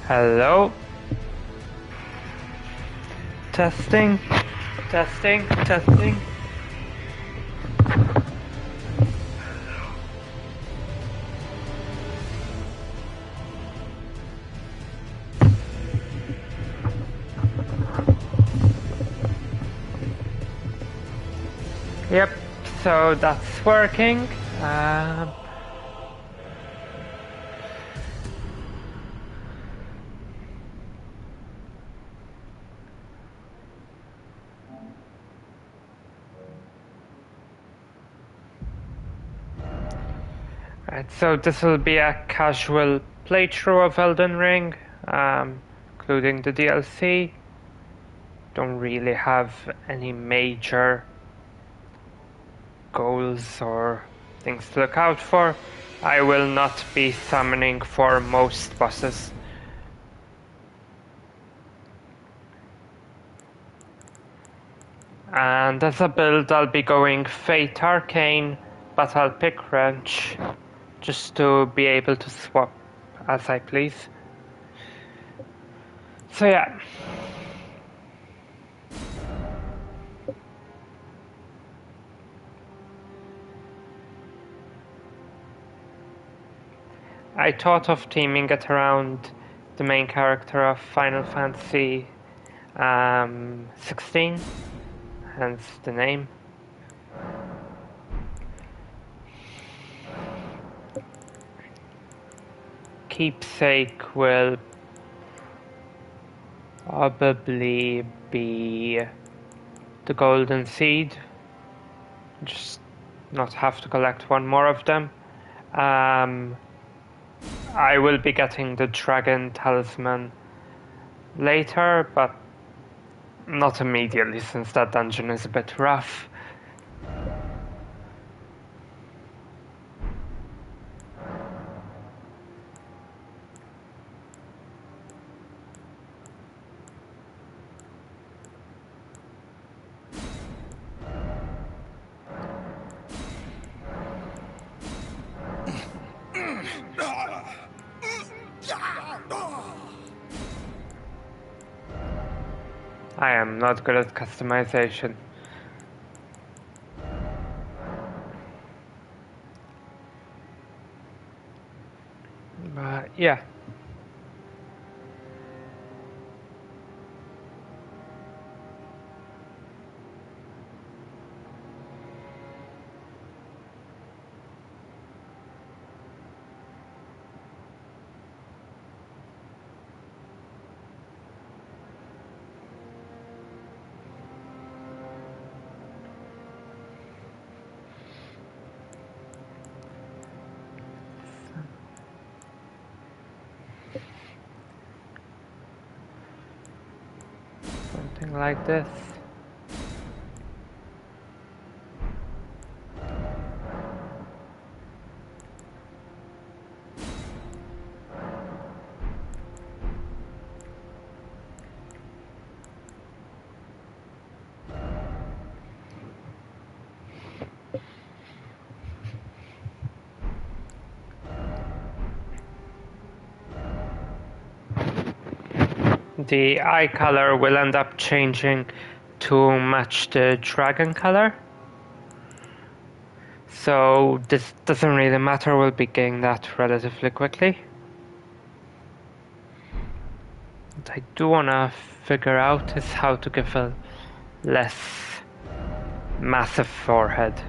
Hello. Testing. Testing. Testing. Yep, so that's working. Right, so this will be a casual playthrough of Elden Ring, including the DLC. Don't really have any major goals or things to look out for. I will not be summoning for most bosses. And as a build, I'll be going Fate Arcane, but I'll pick Wrench just to be able to swap as I please. So yeah. I thought of teaming it around the main character of Final Fantasy 16, hence the name. Keepsake will probably be the Golden Seed, just not have to collect one more of them. I will be getting the Dragon Talisman later, but not immediately since that dungeon is a bit rough. I am not good at customization. But yeah. Something like this. The eye color will end up changing to match the dragon color. So this doesn't really matter, we'll be getting that relatively quickly. What I do want to figure out is how to give a less massive forehead.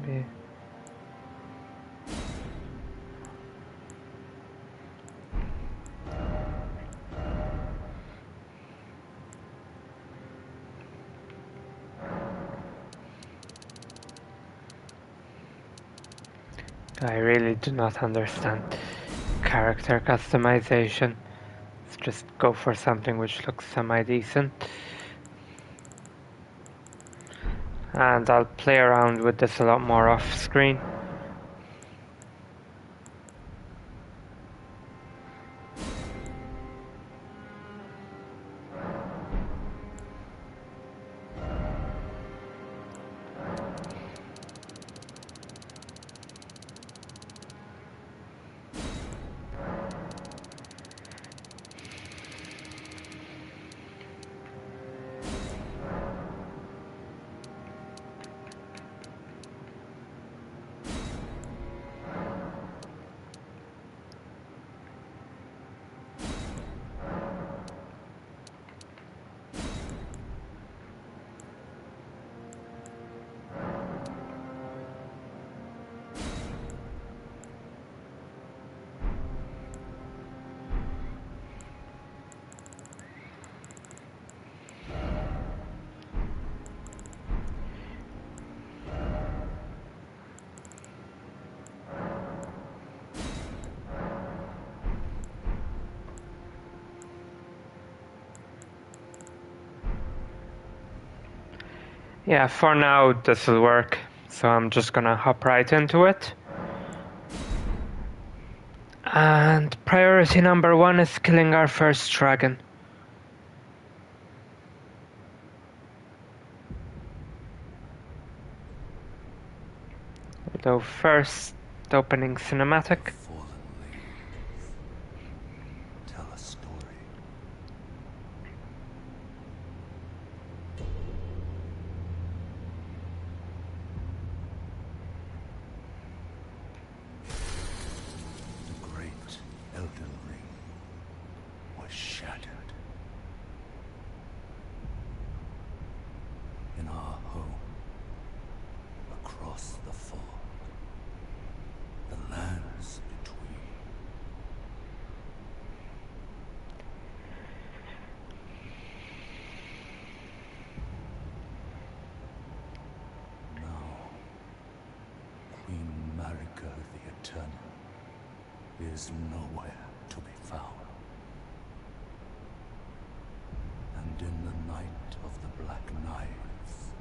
Maybe. I really do not understand character customization. Let's just go for something which looks semi-decent. And I'll play around with this a lot more off screen. Yeah, for now this will work. So I'm just gonna hop right into it. And priority number 1 is killing our first dragon. Although first, opening cinematic. Tell a story. The great Elden Ring was shattered. In our home, across the fog, the lands between. Now, Queen Marika the Eternal is nowhere to be found. And in the night of the Black Knives,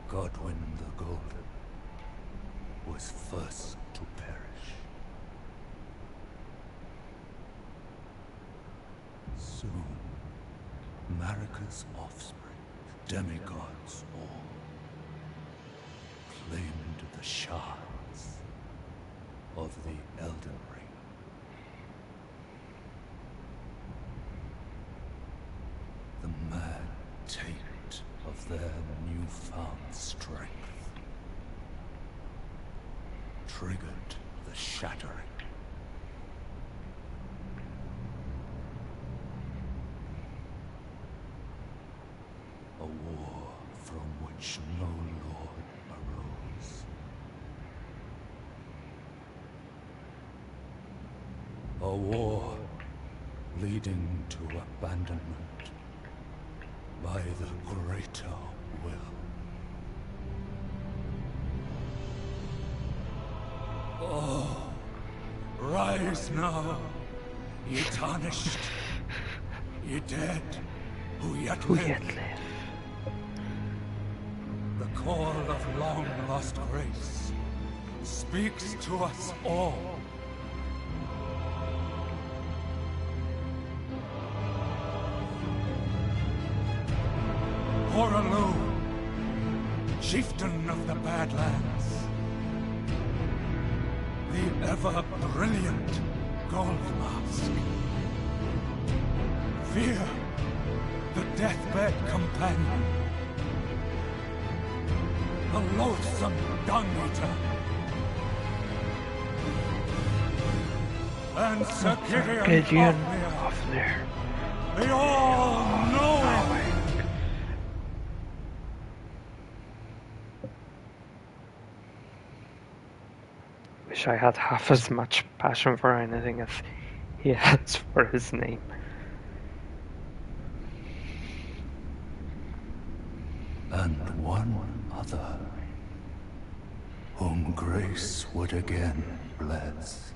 Godwyn the Golden was first to perish. Soon, Marika's offspring, demigods all, claimed the shards of the Elden Ring. The mad taint of their newfound strength triggered the shattering. A war from which no lord arose. A war leading to abandonment by the greater will. Oh, rise now, ye tarnished, ye dead, who yet live. The call of long-lost grace speaks to us all. Horalu, chieftain of the Badlands, the ever-brilliant Gold Mask. Fear, the deathbed companion, the loathsome dung-eater, and Sir Gideon Ofnir, the all-knowing. Wish I had half as much passion for anything as he has for his name. And one other, whom grace would again bless.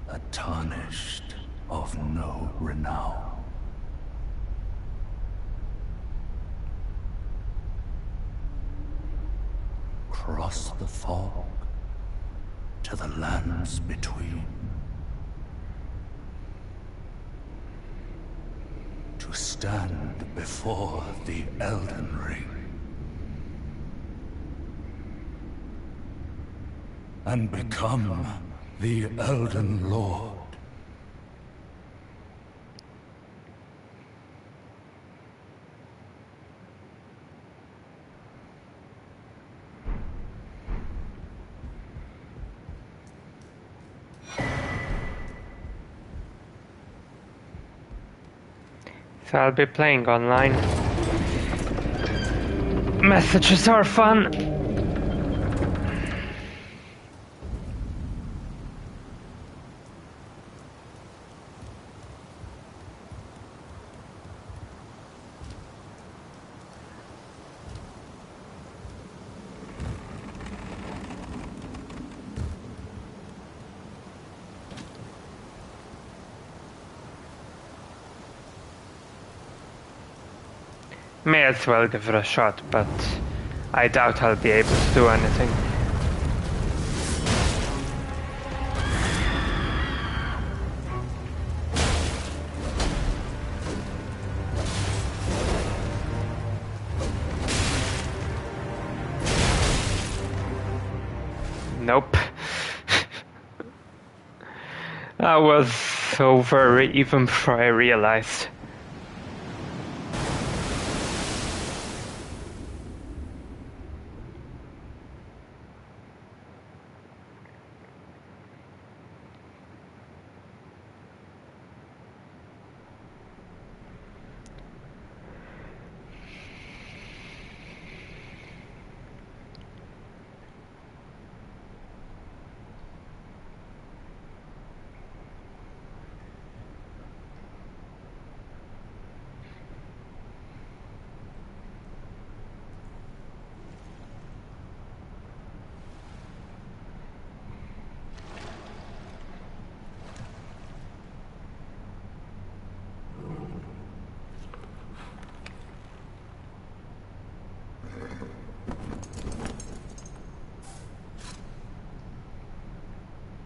A tarnished of no renown. Cross the fog to the lands between. To stand before the Elden Ring. And become the Elden Lord. So I'll be playing online. Messages are fun. May as well give it a shot, but I doubt I'll be able to do anything. Nope. That was over even before I realized.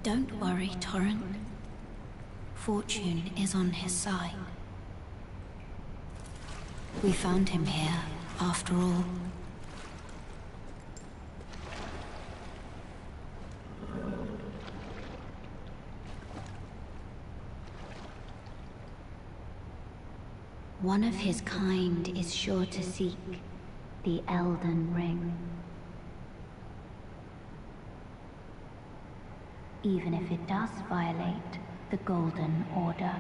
Don't worry, Torrent. Fortune is on his side. We found him here, after all. One of his kind is sure to seek the Elden Ring. Even if it does violate the Golden Order.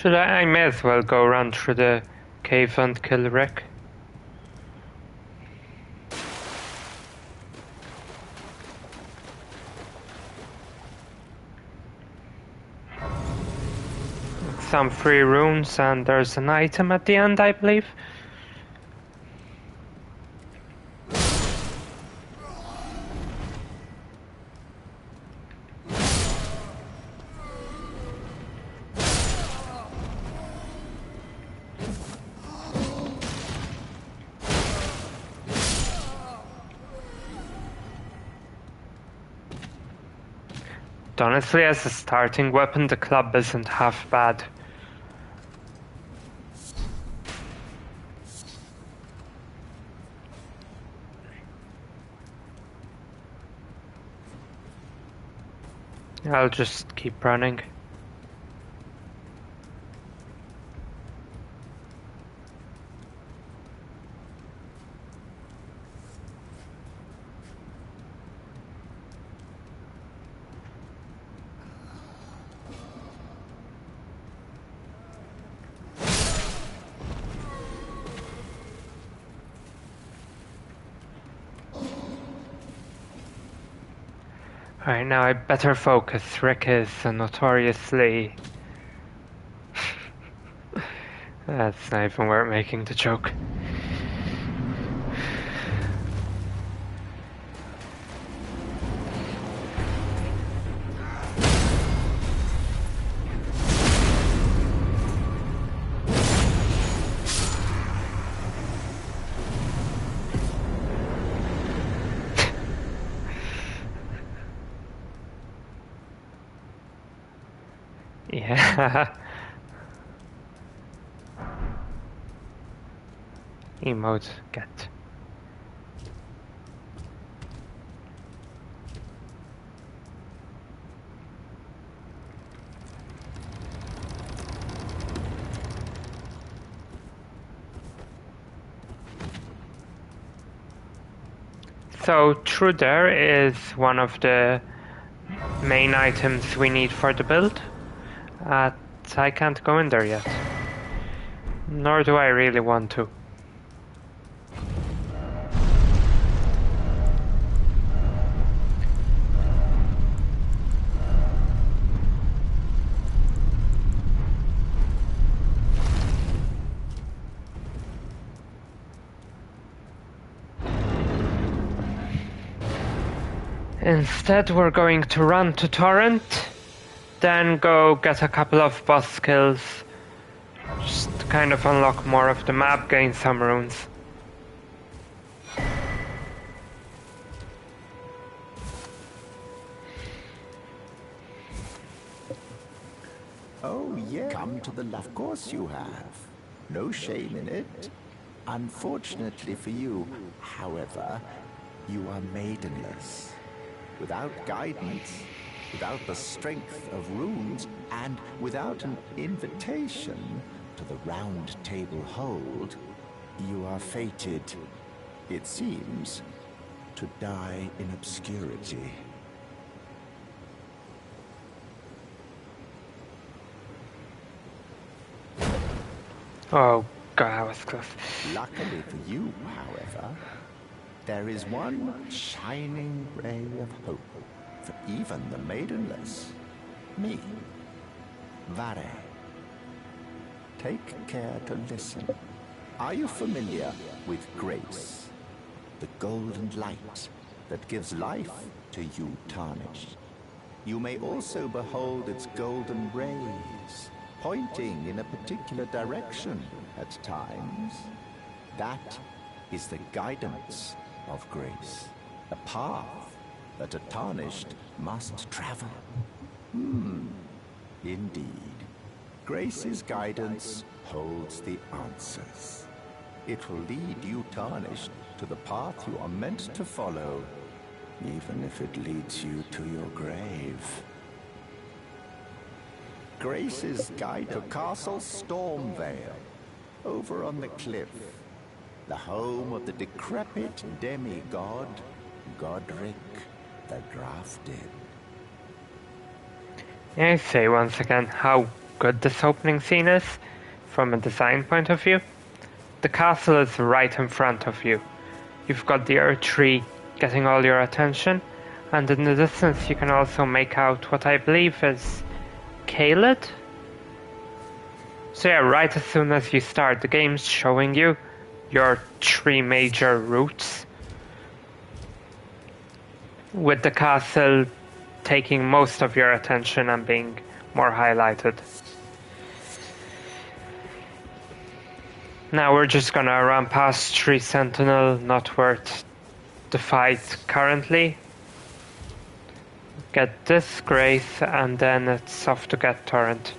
I may as well go around through the cave and kill Rick. Some free runes, and there's an item at the end, I believe. Honestly, as a starting weapon, the club isn't half bad. I'll just keep running. Alright, now I better focus. Rick is a notoriously... That's not even worth making the joke. Yeah. Emote get. So through there is one of the main items we need for the build. I can't go in there yet. Nor do I really want to. Instead, we're going to run to Torrent, then go get a couple of boss kills, just to kind of unlock more of the map, gain some runes. Oh, yeah. Come to the of course you have. No shame in it. Unfortunately for you, however, you are maidenless. Without guidance, without the strength of runes, and without an invitation to the Round Table Hold, you are fated, it seems, to die in obscurity. Oh god, that was close. Luckily for you, however, there is one shining ray of hope for even the maidenless. Me, Vare. Take care to listen. Are you familiar with grace? The golden light that gives life to you tarnished. You may also behold its golden rays, pointing in a particular direction at times. That is the guidance of grace, a path that a tarnished must travel. Indeed. Grace's guidance holds the answers. It will lead you tarnished to the path you are meant to follow, even if it leads you to your grave. Grace's guide to Castle Stormvale, over on the cliff, the home of the decrepit demigod, Godric the Drafted. I say once again how good this opening scene is, from a design point of view. The castle is right in front of you. You've got the earth tree getting all your attention, and in the distance you can also make out what I believe is Caelid? So yeah, right as soon as you start, the game's showing you your 3 major routes, with the castle taking most of your attention and being more highlighted. Now we're just gonna run past Tree Sentinel, not worth the fight currently. Get this Grace, and then it's off to get Torrent.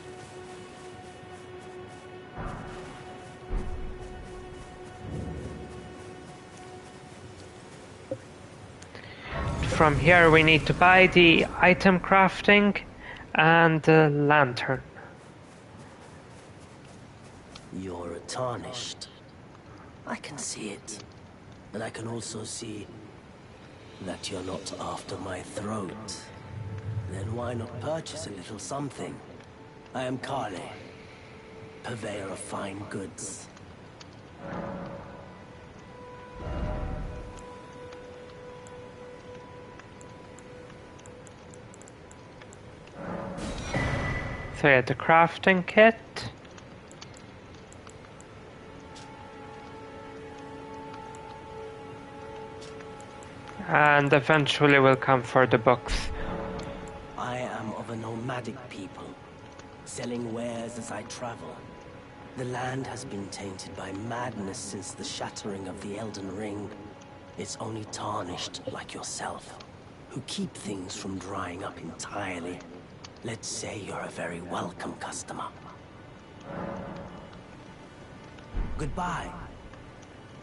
From here we need to buy the item crafting and the lantern. You're tarnished. I can see it. And I can also see that you're not after my throat. Then why not purchase a little something? I am Kale, purveyor of fine goods. So yeah, the crafting kit. And eventually we'll come for the books. I am of a nomadic people, selling wares as I travel. The land has been tainted by madness since the shattering of the Elden Ring. It's only tarnished like yourself, who keep things from drying up entirely. Let's say you're a very welcome customer. Goodbye.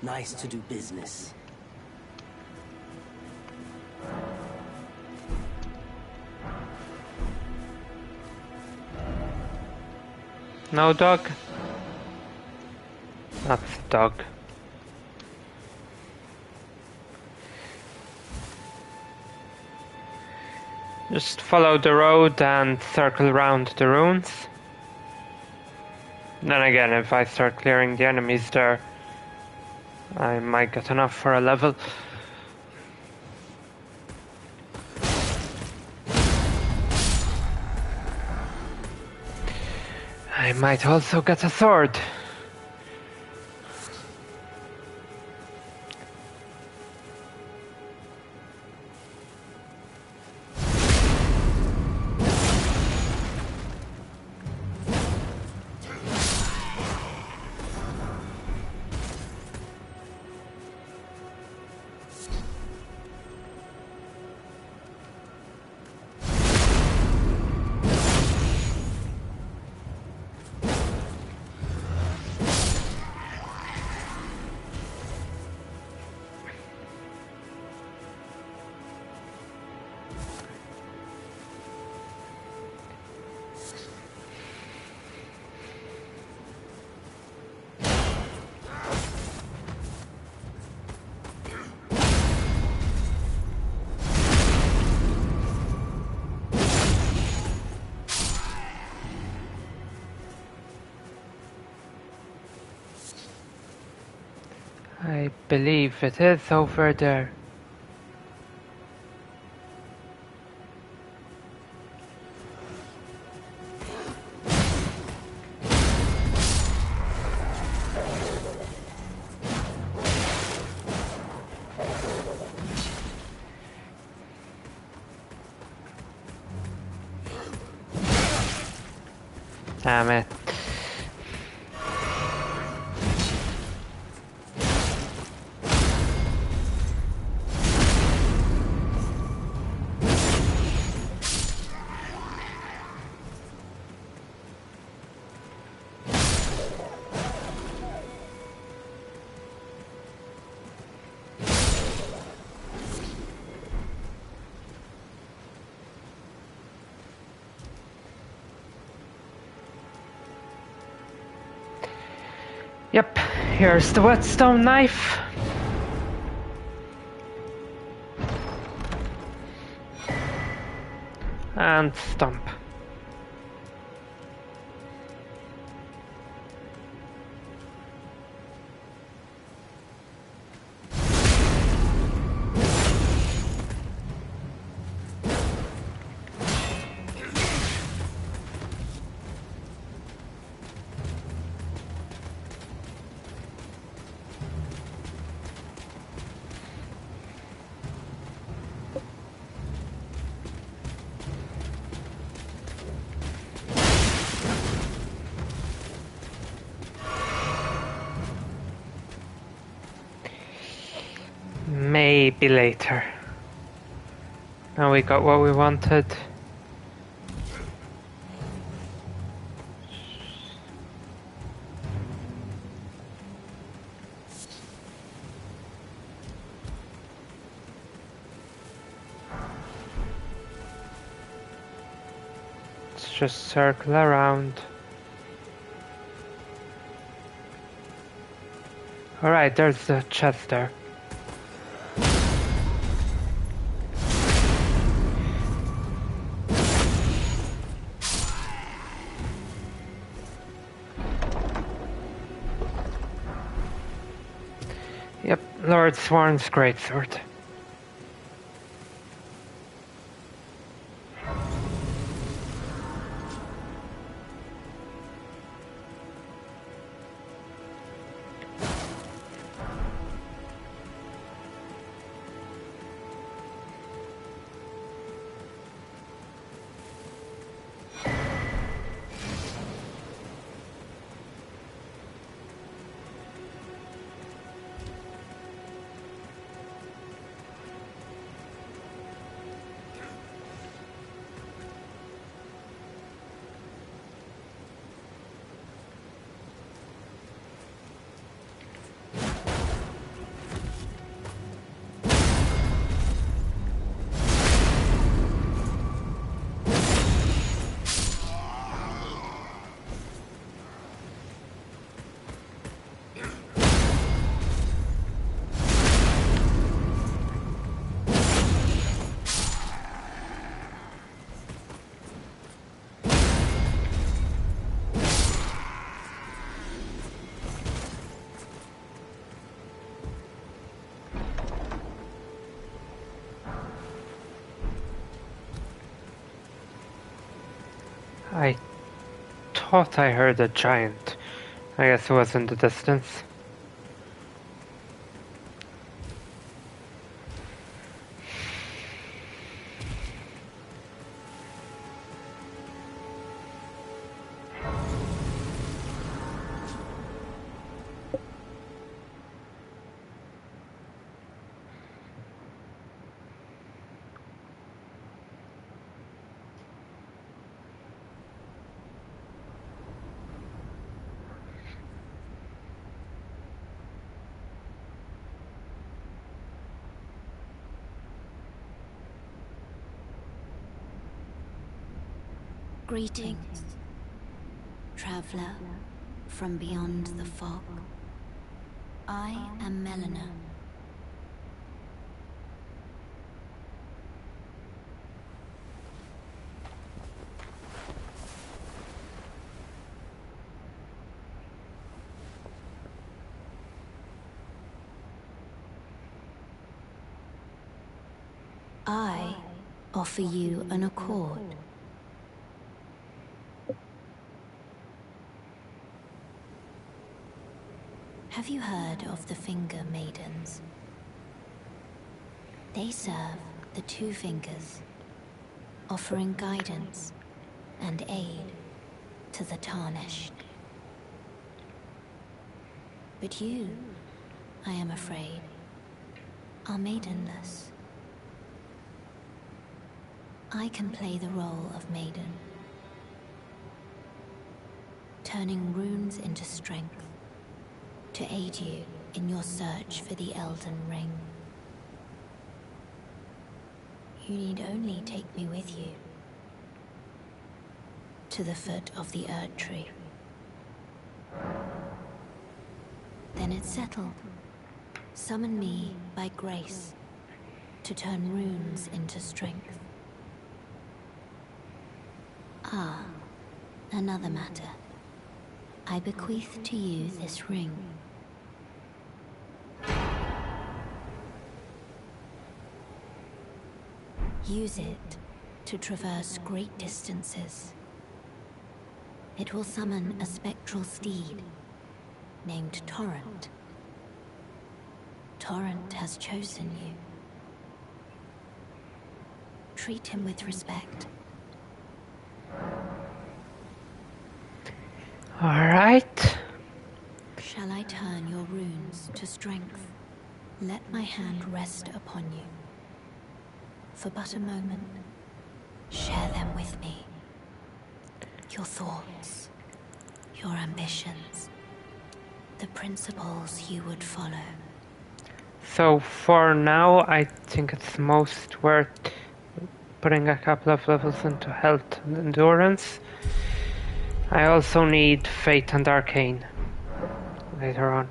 Nice to do business. No dog? That's the dog. Just follow the road and circle around the ruins. Then again, if I start clearing the enemies there, I might get enough for a level. I might also get a sword. I believe it is over there. Damn it. Yep, here's the whetstone knife. And stomp. Maybe later. Now we got what we wanted. Let's just circle around. Alright, there's the chest there. Yep, Lord Sworn's greatsword. I thought I heard a giant. I guess it was in the distance. Greetings, traveler from beyond the fog. I am Melina. I offer you an accord. Have you heard of the Finger Maidens? They serve the Two Fingers, offering guidance and aid to the Tarnished. But you, I am afraid, are maidenless. I can play the role of maiden, turning runes into strength to aid you in your search for the Elden Ring. You need only take me with you to the foot of the Erd Tree. Then it's settled. Summon me by grace to turn runes into strength. Ah, another matter. I bequeath to you this ring. Use it to traverse great distances. It will summon a spectral steed named Torrent. Torrent has chosen you. Treat him with respect. Alright. Shall I turn your runes to strength? Let my hand rest upon you. For but a moment, share them with me. Your thoughts, your ambitions, the principles you would follow. So for now, I think it's most worth putting a couple of levels into health and endurance. I also need Fate and Arcane later on.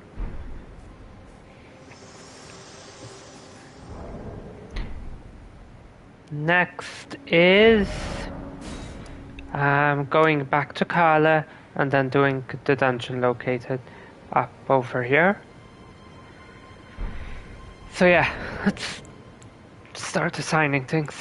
Next is going back to Kala and then doing the dungeon located up over here. So yeah, let's start assigning things.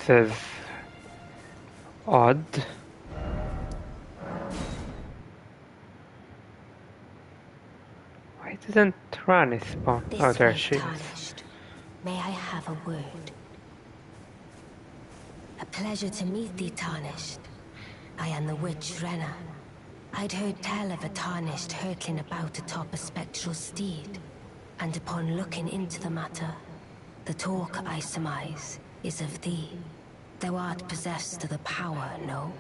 This is odd. Why didn't Rani spawn? This Oh, there way, she is. Tarnished. May I have a word? A pleasure to meet thee, Tarnished. I and the witch Renna. I'd heard tell of a tarnished hurtling about atop a spectral steed, and upon looking into the matter, the talk, I surmise, is of thee. Thou art possessed of the power, no?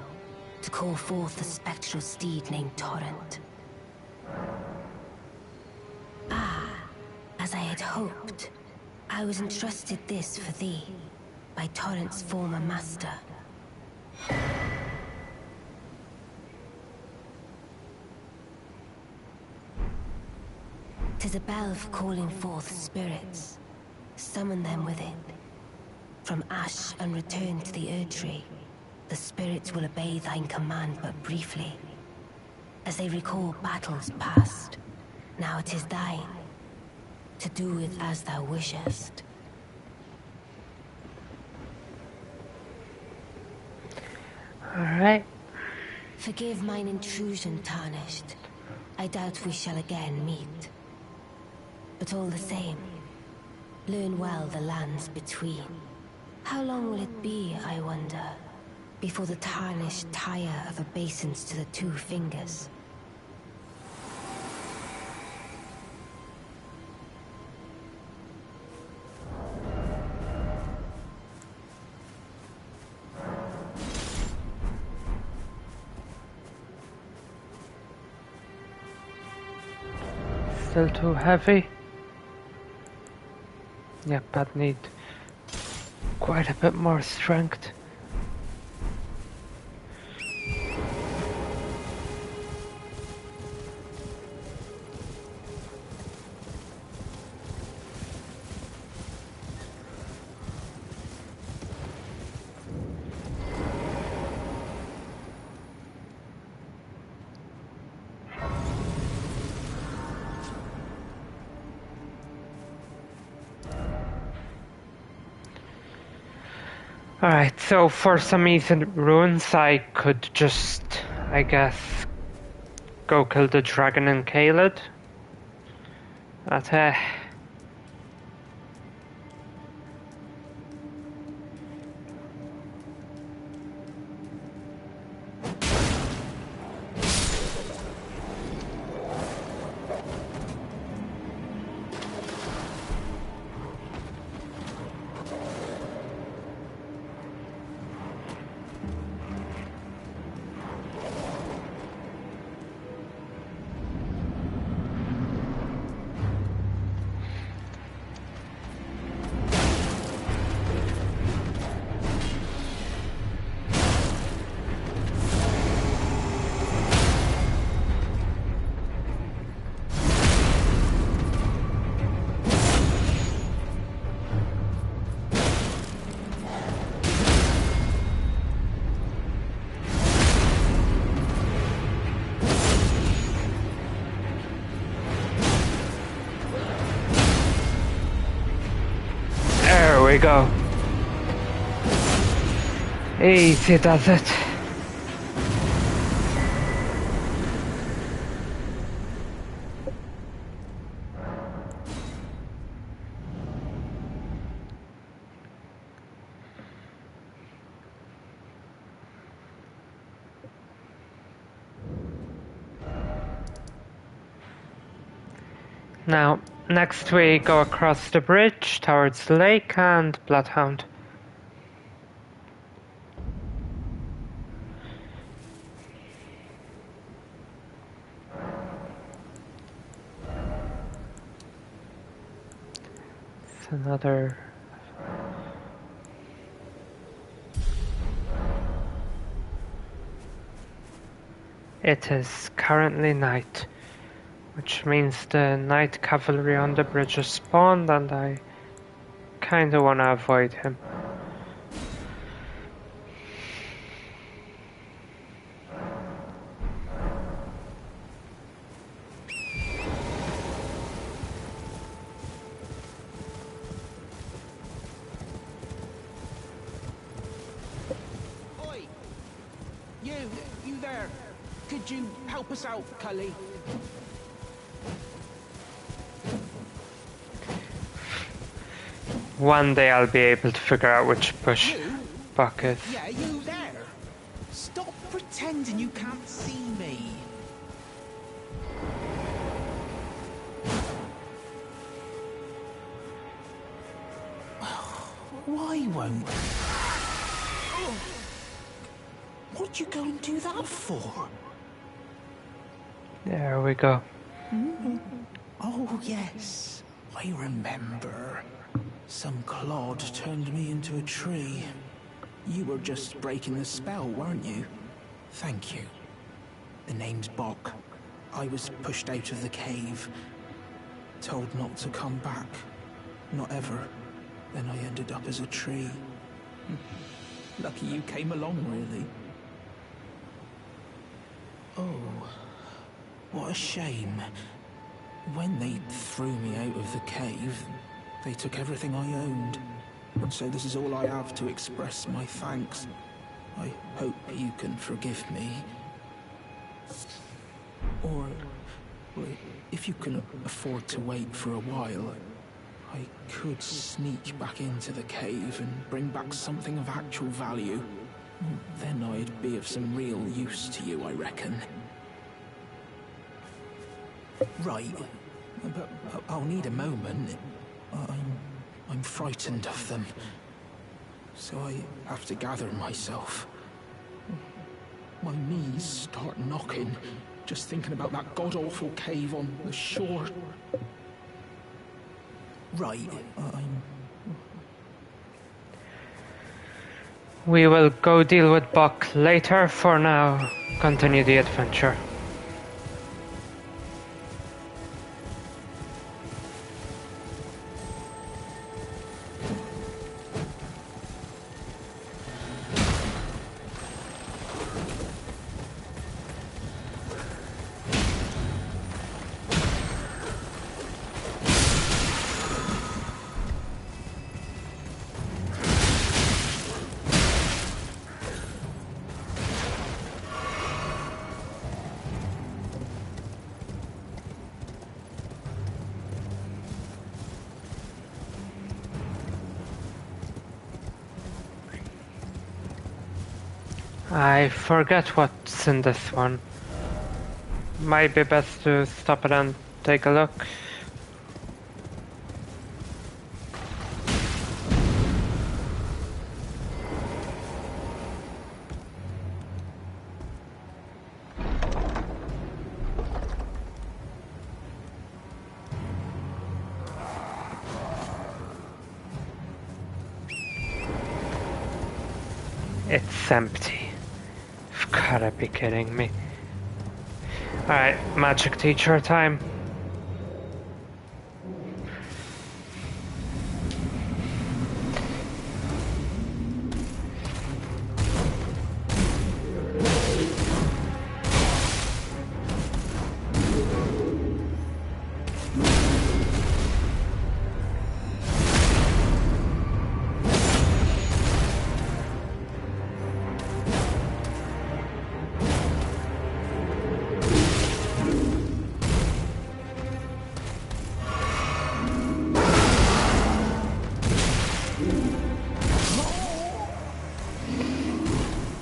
To call forth a spectral steed named Torrent. Ah, as I had hoped. I was entrusted this for thee, by Torrent's former master. 'Tis a bell calling forth spirits. Summon them with it. From ash and return to the Erdtree, the spirits will obey thine command but briefly. As they recall battles past, now it is thine, to do with as thou wishest. Alright. Forgive mine intrusion, Tarnished. I doubt we shall again meet. But all the same, learn well the lands between. How long will it be, I wonder, before the Tarnished tire of obeisance to the two fingers? Still too heavy? Yep, I'd need quite a bit more strength. Alright, so for some easy runes I could just, I guess, go kill the dragon in Caelid. But there we go. Easy does it. Now, next we go across the bridge towards the lake and Bloodhound. It's another... It is currently night, which means the night cavalry on the bridge has spawned and I kinda wanna avoid him. Oi! You there! Could you help us out, Cully? One day I'll be able to figure out which push You? buck is. Yeah, you there! Stop pretending pretending you can't see me. Why won't... Oh. What'd you go and do that for? There we go. Oh, yes. I remember. Some clod turned me into a tree. You were just breaking the spell, weren't you? Thank you. The name's Bok. I was pushed out of the cave. Told not to come back. Not ever. Then I ended up as a tree. Lucky you came along, really. Oh, what a shame. When they threw me out of the cave, they took everything I owned. So this is all I have to express my thanks. I hope you can forgive me. Or, well, if you can afford to wait for a while, I could sneak back into the cave and bring back something of actual value. Then I'd be of some real use to you, I reckon. Right, but I'll need a moment. I'm frightened of them, so I have to gather myself. My knees start knocking, just thinking about that god-awful cave on the shore. Right, We will go deal with Buck later. For now, continue the adventure. I forget what's in this one. Might be best to stop it and take a look. It's empty. You've gotta be kidding me. Alright, magic teacher time.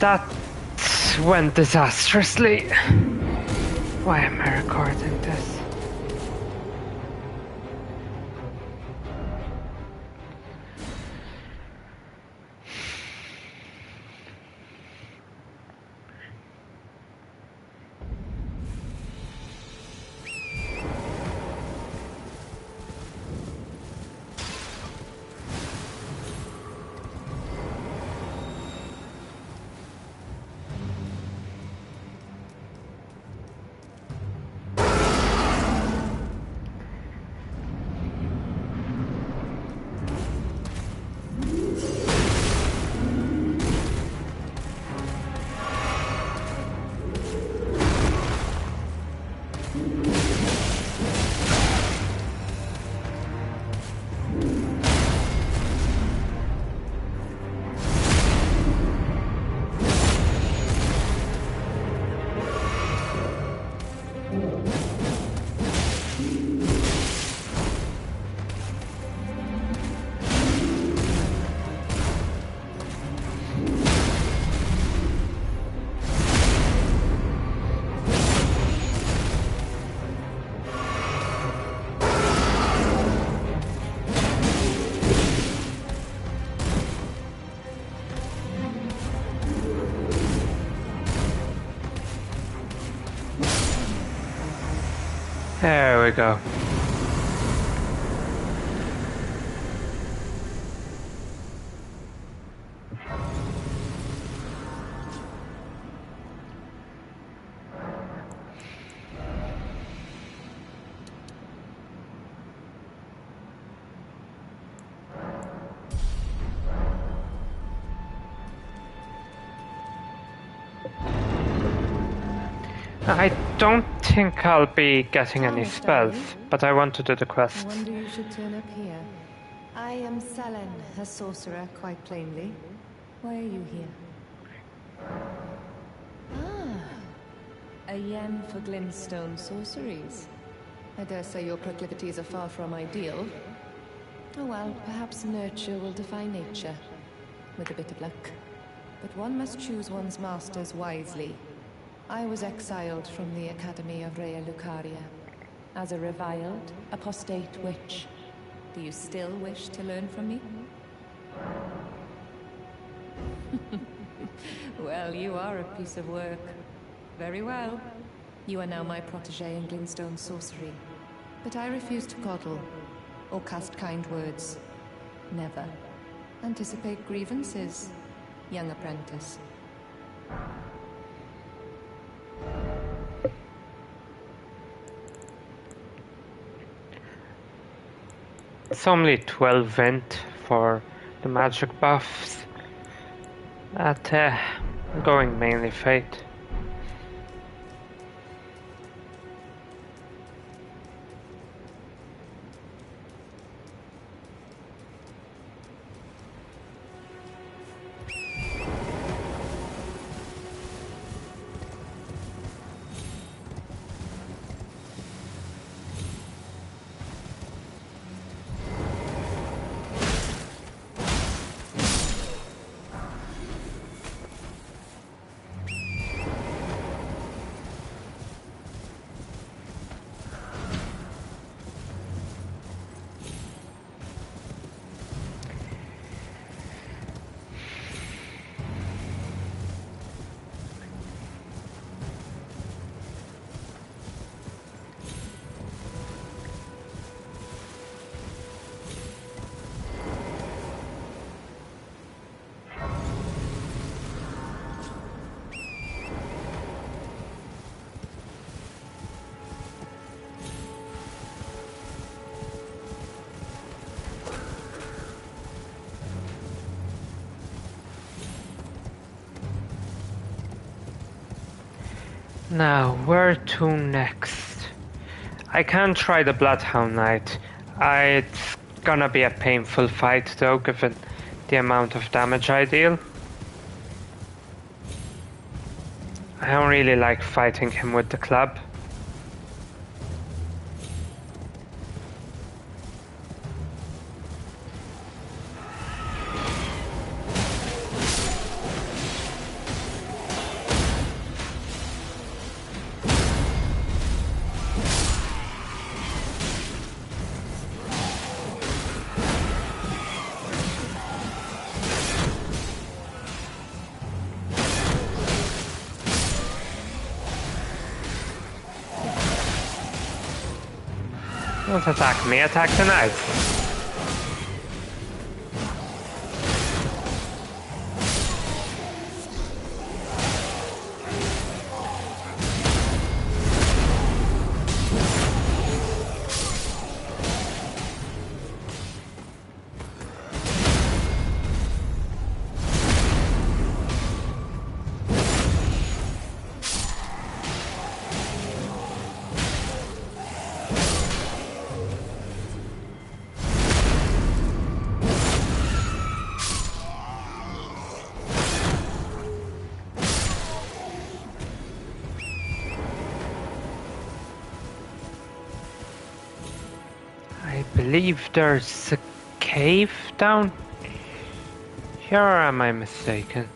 That went disastrously. Why am I recording this? There we go. I don't think I'll be getting any spells, but I want to do the quests. Wonder you should turn up here. I am Selen, a sorcerer, quite plainly. Why are you here? Ah, a yen for glintstone sorceries. I dare say your proclivities are far from ideal. Oh well, perhaps nurture will defy nature, with a bit of luck. But one must choose one's masters wisely. I was exiled from the Academy of Rea Lucaria as a reviled, apostate witch. Do you still wish to learn from me? Well, you are a piece of work. Very well. You are now my protege in glintstone sorcery. But I refuse to coddle, or cast kind words. Never. Anticipate grievances, young apprentice. It's only 12 vent for the magic buffs. But going mainly Fate. Now, where to next? I can try the Bloodhound Knight. It's gonna be a painful fight though, given the amount of damage I deal. I don't really like fighting him with the club. Don't attack me, attack the knight. I believe there's a cave down here, or am I mistaken?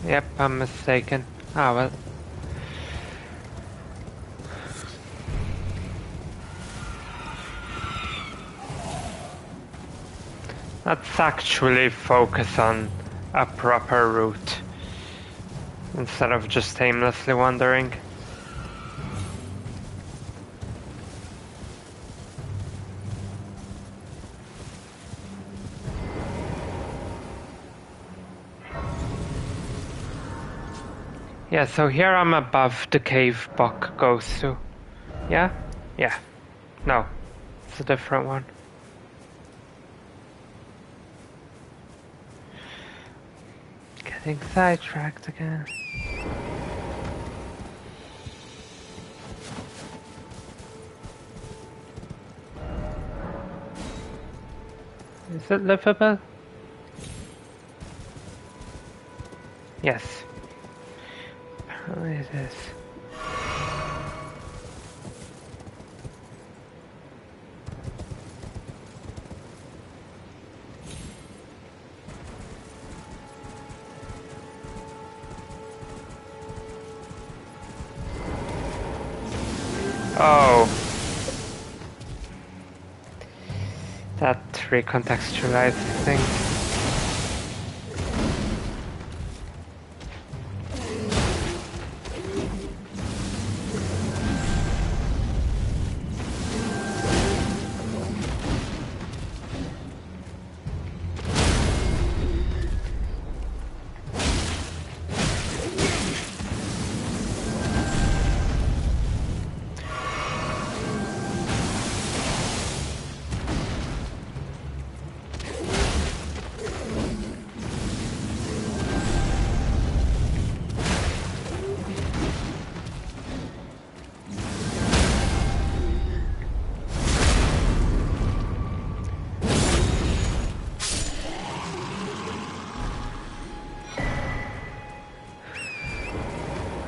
Yep, I'm mistaken. Ah, well. Let's actually focus on a proper route instead of just aimlessly wandering. Yeah, so here I'm above the cave Buck goes to. Yeah? Yeah. No. It's a different one. Getting sidetracked again. Is it livable? Yes. Apparently it is. Oh. That recontextualizes things.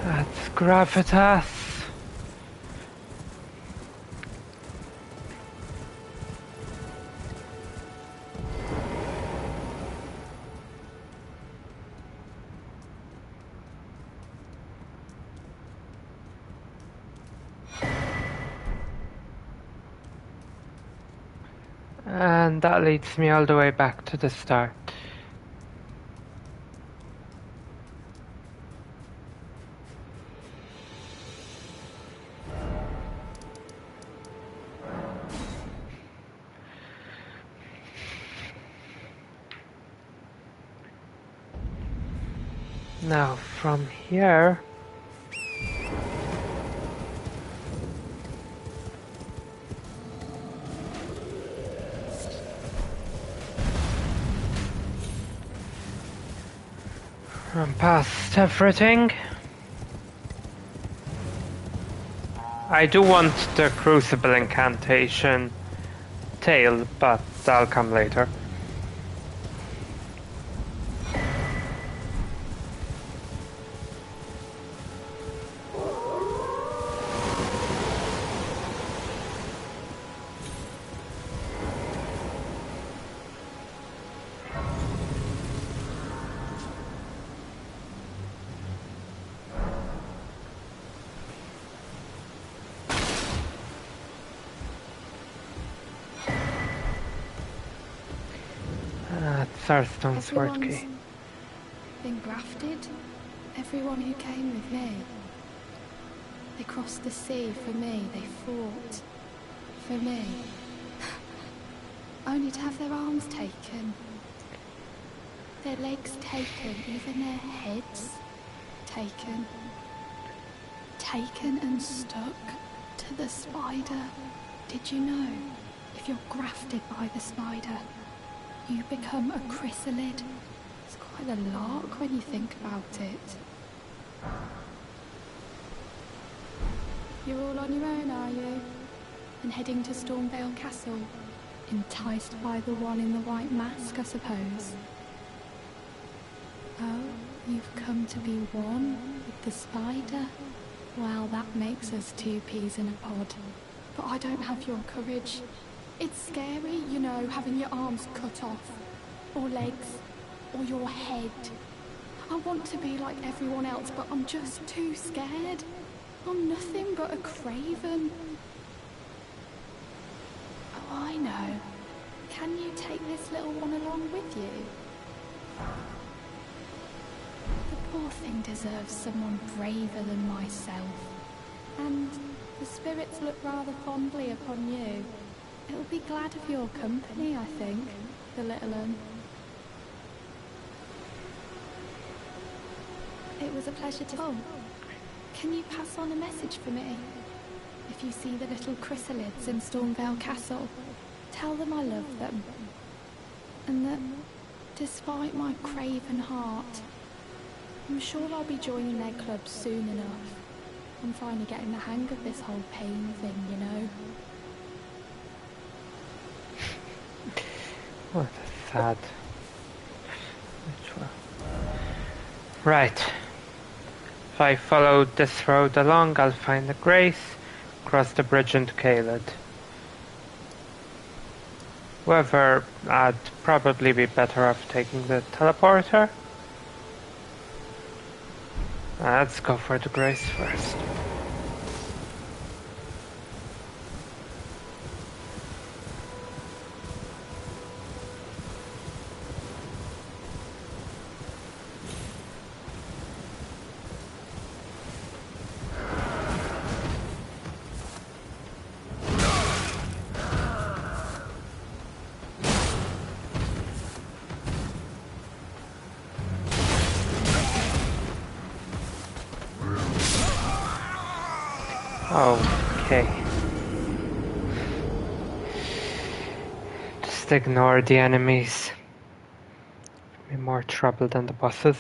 That's gravitas. And that leads me all the way back to the start. Now from here... I'm past everything. I do want the Crucible incantation tail, but that'll come later. Starstone sword key. Been grafted. Everyone who came with me. They crossed the sea for me. They fought for me. Only to have their arms taken. Their legs taken. Even their heads taken. Taken and stuck to the spider. Did you know? If you're grafted by the spider, you become a chrysalid. It's quite a lark when you think about it. You're all on your own, are you? And heading to Stormvale Castle? Enticed by the one in the white mask, I suppose? Oh, you've come to be one with the spider? Well, that makes us two peas in a pod. But I don't have your courage. It's scary, you know, having your arms cut off, or legs, or your head. I want to be like everyone else, but I'm just too scared. I'm nothing but a craven. Oh, I know. Can you take this little one along with you? The poor thing deserves someone braver than myself. And the spirits look rather fondly upon you. It'll be glad of your company, I think, the little one. It was a pleasure to... Oh, can you pass on a message for me? If you see the little chrysalids in Stormvale Castle, tell them I love them. And that, despite my craven heart, I'm sure I'll be joining their club soon enough. I'm finally getting the hang of this whole pain thing, you know? What a sad ritual. Right. If I follow this road along, I'll find the Grace, cross the bridge into Caelid. However, I'd probably be better off taking the teleporter. Let's go for the Grace first. Okay. Just ignore the enemies. Be more trouble than the bosses.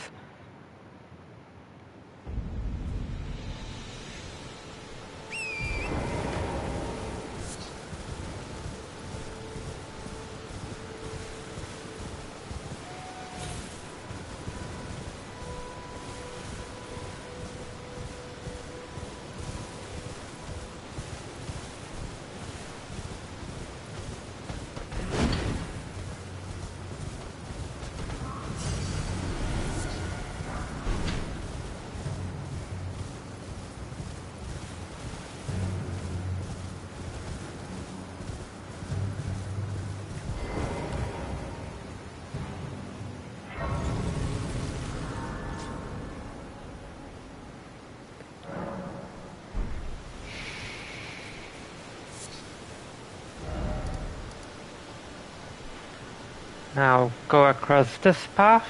Now go across this path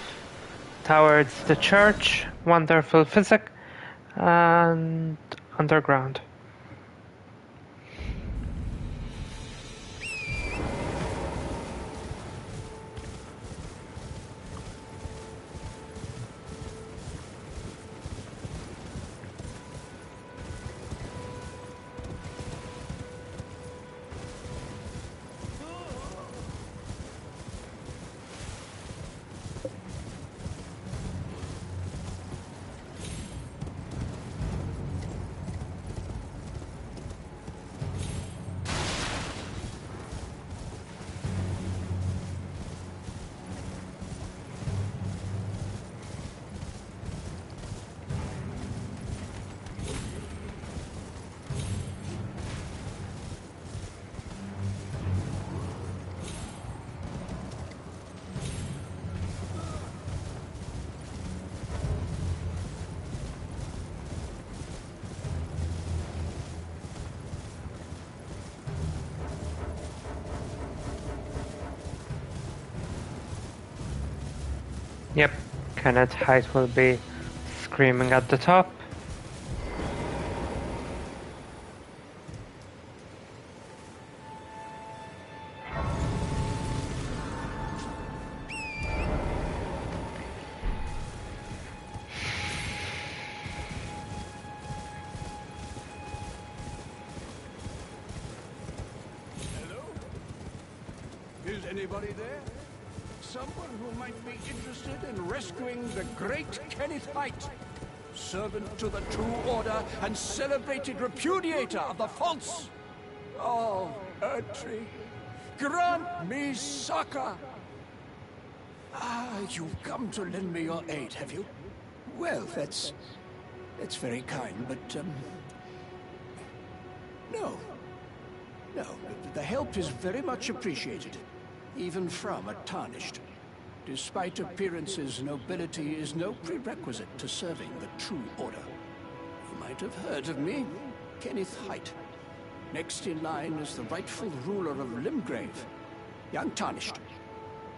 towards the church, wonderful physic, and underground. Yep, Kenneth Height will be screaming at the top. Hello? Is anybody there? Someone who might be interested in rescuing the great Kenneth Height, servant to the True Order and celebrated repudiator of the false. Oh, Erdtree, grant me succor. Ah, you've come to lend me your aid, have you? Well, that's very kind, but, no. No, the help is very much appreciated. Even from a tarnished. Despite appearances, nobility is no prerequisite to serving the True Order. You might have heard of me, Kenneth Height. Next in line is the rightful ruler of Limgrave, young Tarnished.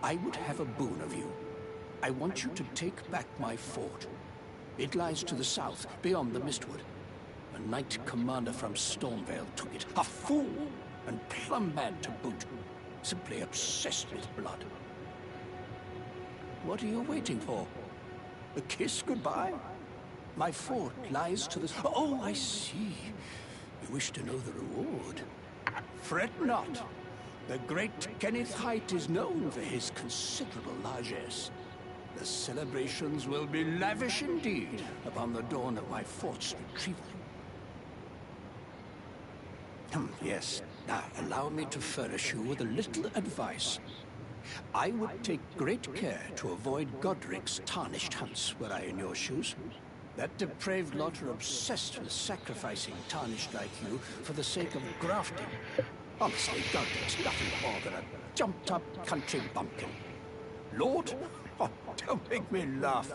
I would have a boon of you. I want you to take back my fort. It lies to the south, beyond the Mistwood. A knight commander from Stormvale took it. A fool! And plumb mad to boot. Simply obsessed with blood. What are you waiting for? A kiss goodbye? My fort lies to the... Oh, I see. You wish to know the reward. Fret not. The great Kenneth Height is known for his considerable largesse. The celebrations will be lavish indeed upon the dawn of my fort's retrieval. Yes. Now, allow me to furnish you with a little advice. I would take great care to avoid Godric's tarnished hunts were I in your shoes. That depraved lot are obsessed with sacrificing tarnished like you for the sake of grafting. Honestly, Godric's nothing more than a jumped-up country bumpkin. Lord? Oh, don't make me laugh.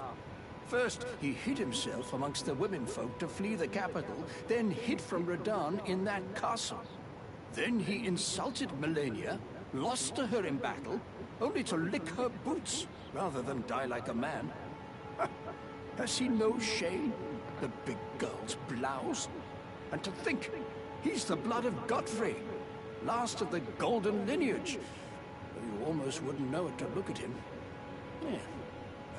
First, he hid himself amongst the womenfolk to flee the capital, then hid from Radahn in that castle. Then he insulted Melania, lost to her in battle, only to lick her boots rather than die like a man. Has he no shame, the big girl's blouse? And to think, he's the blood of Godfrey, last of the golden lineage. You almost wouldn't know it to look at him. Yeah,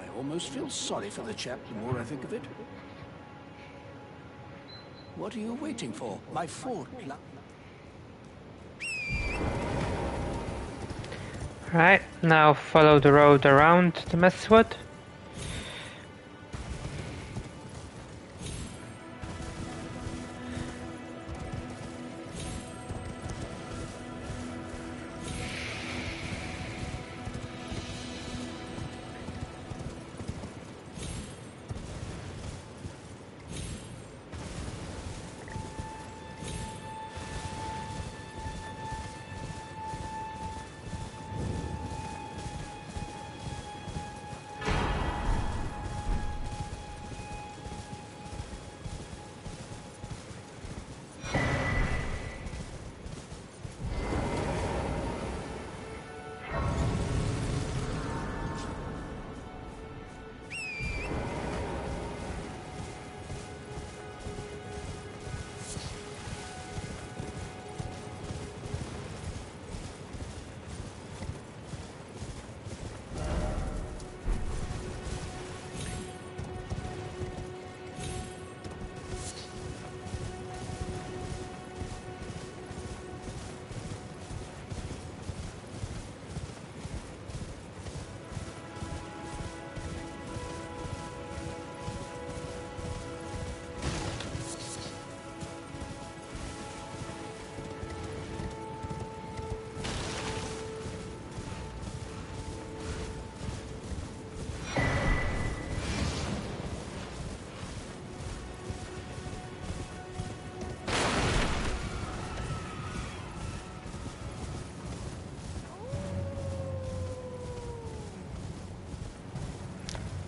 I almost feel sorry for the chap the more I think of it. What are you waiting for? My fort. Right, now follow the road around the Mistwood.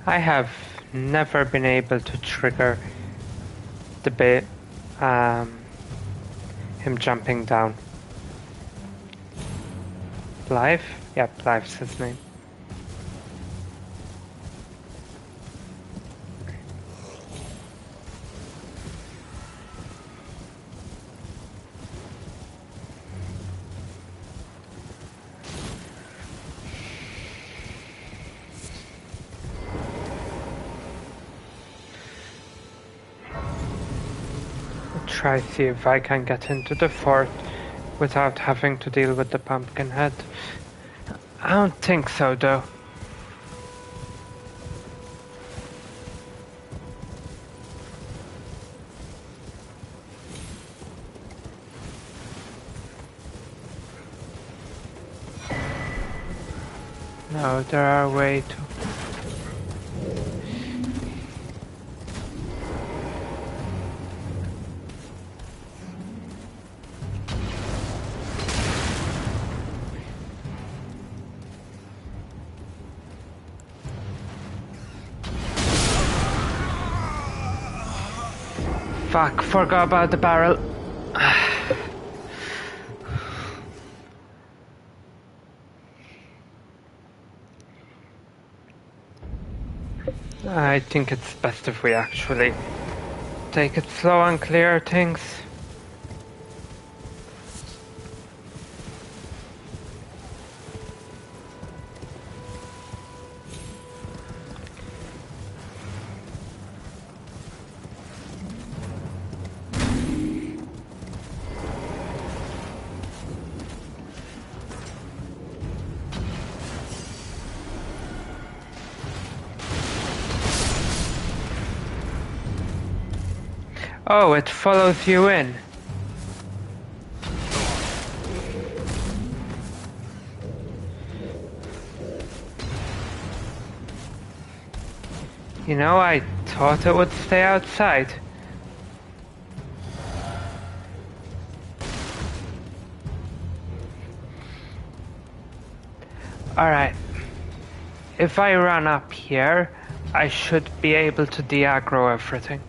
I have never been able to trigger the bit, him jumping down. Blythe? Yeah, Blythe's his name. Try see if I can get into the fort without having to deal with the pumpkin head. I don't think so though. No, there are ways to... Fuck, forgot about the barrel. I think it's best if we actually take it slow and clear things. Oh, it follows you in. You know, I thought it would stay outside. Alright. If I run up here, I should be able to de-aggro everything.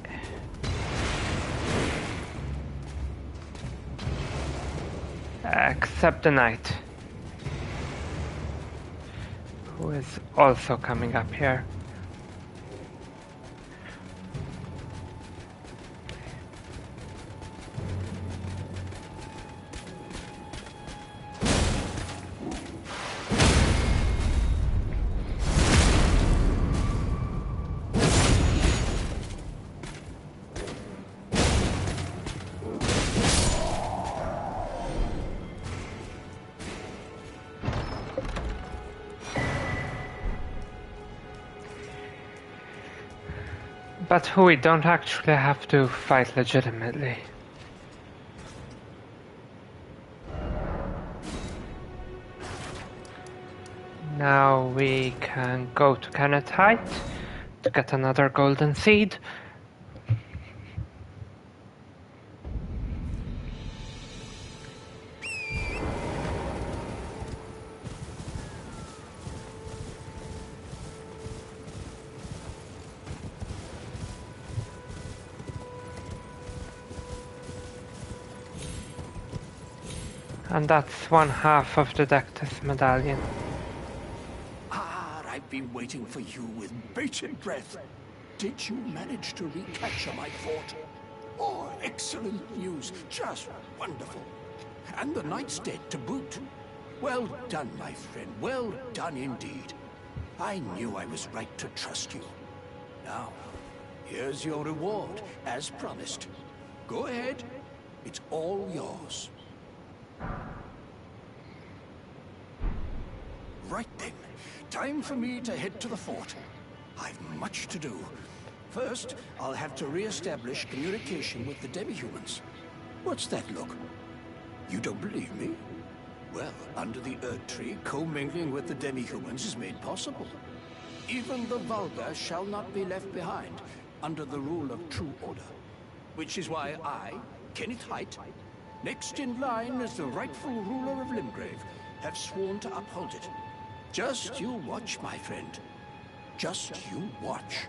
Except the knight, who is also coming up here. But we don't actually have to fight legitimately. Now we can go to Kenneth Height to get another golden seed. And that's one half of the Dectus medallion. Ah, I've been waiting for you with bated breath. Did you manage to recapture my fort? Oh, excellent news. Just wonderful. And the knight's dead to boot. Well done, my friend. Well done indeed. I knew I was right to trust you. Now, here's your reward, as promised. Go ahead. It's all yours. Right then. Time for me to head to the fort. I've much to do. First, I'll have to re-establish communication with the demi-humans. What's that look? You don't believe me? Well, under the Earth Tree, commingling with the demi-humans is made possible. Even the vulgar shall not be left behind, under the rule of true order. Which is why I, Kenneth Height, next in line as the rightful ruler of Limgrave, have sworn to uphold it. Just you watch, my friend. Just you watch.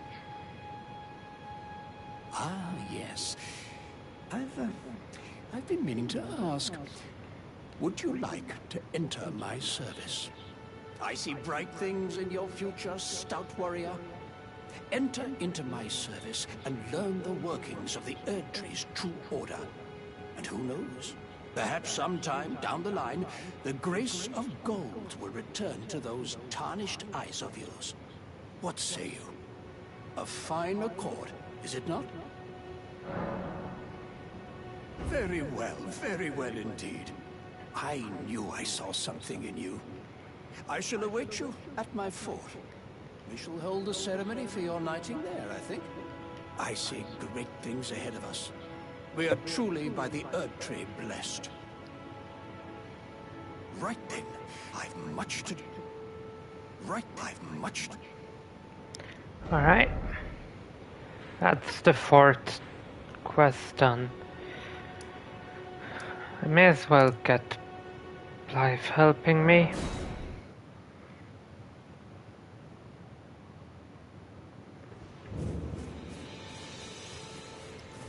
Ah, yes. I've been meaning to ask. Would you like to enter my service? I see bright things in your future, stout warrior. Enter into my service and learn the workings of the Erdtree's true order. And who knows? Perhaps sometime down the line, the grace of gold will return to those tarnished eyes of yours. What say you? A fine accord, is it not? Very well indeed. I knew I saw something in you. I shall await you at my fort. We shall hold a ceremony for your knighting there, I think. I see great things ahead of us. We are truly by the Erdtree blessed. Right then, I've much to do. Alright. That's the fourth quest done. I may as well get Blythe helping me.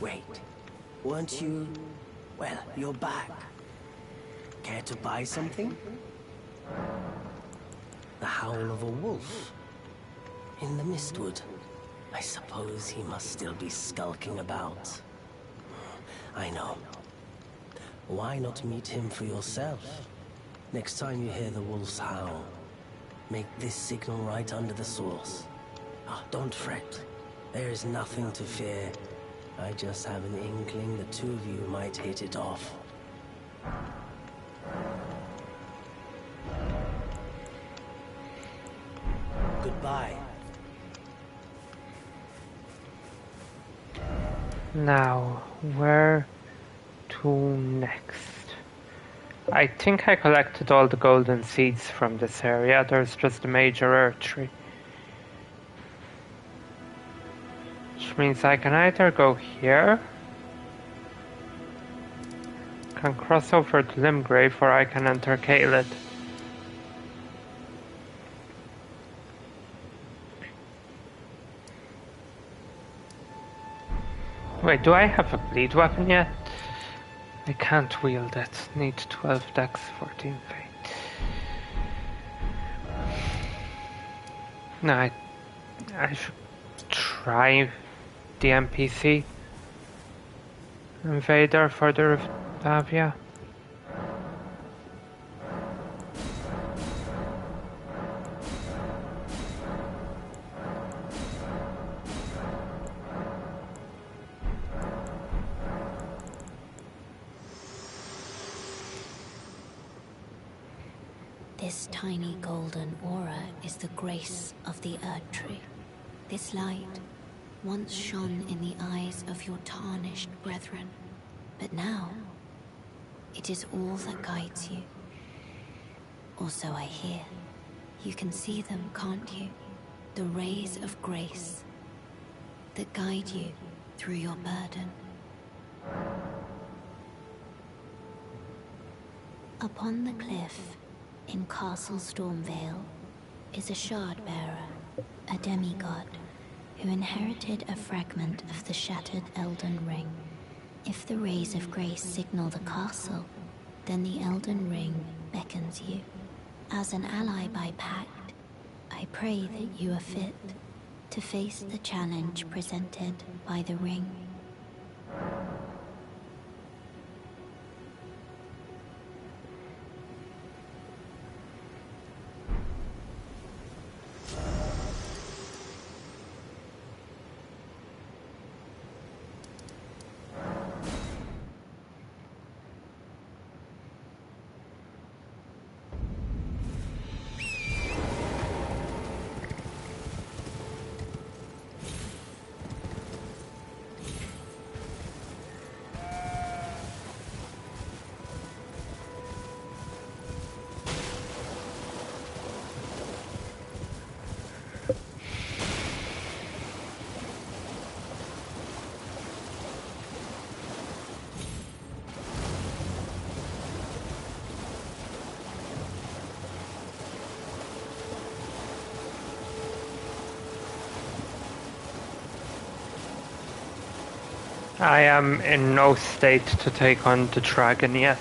Wait, weren't you... Well, you're back. Care to buy something? The howl of a wolf in the mistwood. I suppose he must still be skulking about. I know. Why not meet him for yourself? Next time you hear the wolves howl, make this signal right under the source. Don't fret. There is nothing to fear. I just have an inkling the two of you might hit it off. Goodbye. Now, where to next? I think I collected all the golden seeds from this area. There's just a major earth tree. Which means I can either go here, can cross over to Limgrave, or I can enter Caelid. Wait, do I have a bleed weapon yet? I can't wield it. Need 12 dex, 14 fate. No, I should try the NPC invader for the Rivdavia. This tiny golden aura is the grace of the Earth Tree. This light once shone in the eyes of your tarnished brethren, but now it is all that guides you. Or so I hear. You can see them, can't you? The rays of grace that guide you through your burden. Upon the cliff in Castle Stormvale is a shard-bearer, a demigod, who inherited a fragment of the shattered Elden Ring. If the rays of grace signal the castle, then the Elden Ring beckons you. As an ally by pact, I pray that you are fit to face the challenge presented by the ring. I am in no state to take on the dragon yet.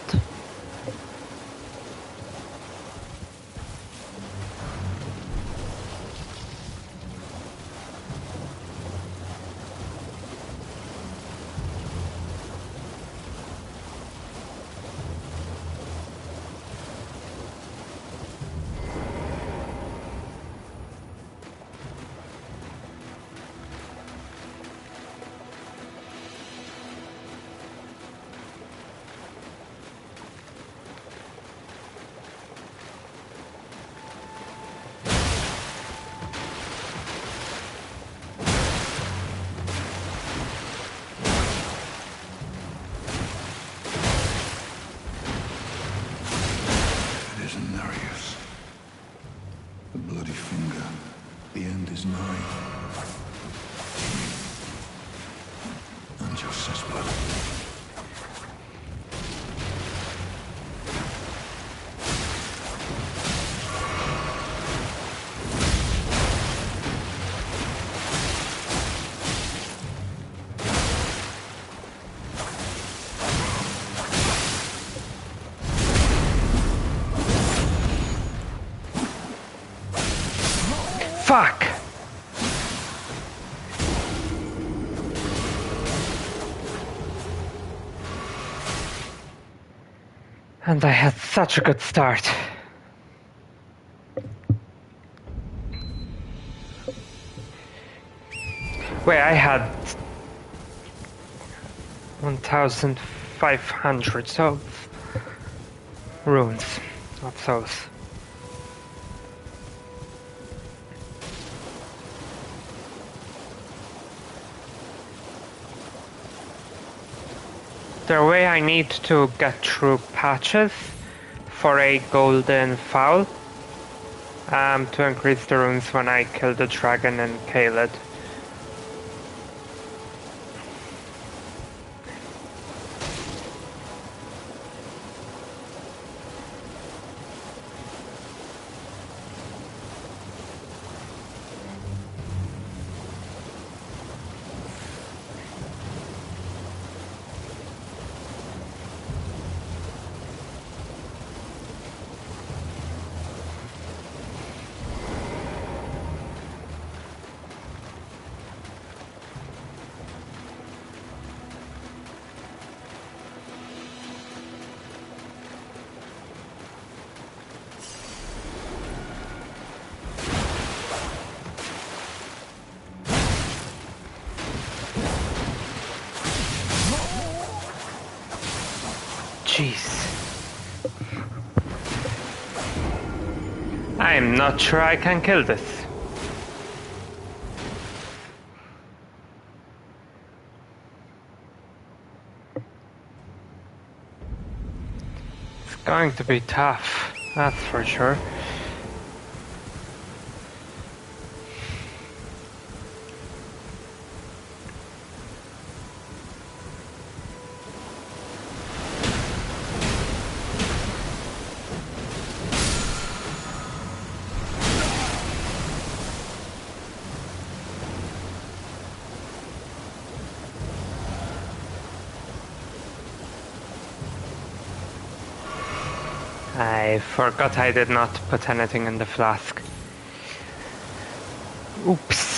Fuck! And I had such a good start. Wait, I had 1,500 of runes of those. The way I need to get through patches for a golden fowl to increase the runes when I kill the dragon and kill it. Jeez. I'm not sure I can kill this. It's going to be tough, that's for sure. I forgot I did not put anything in the flask. Oops.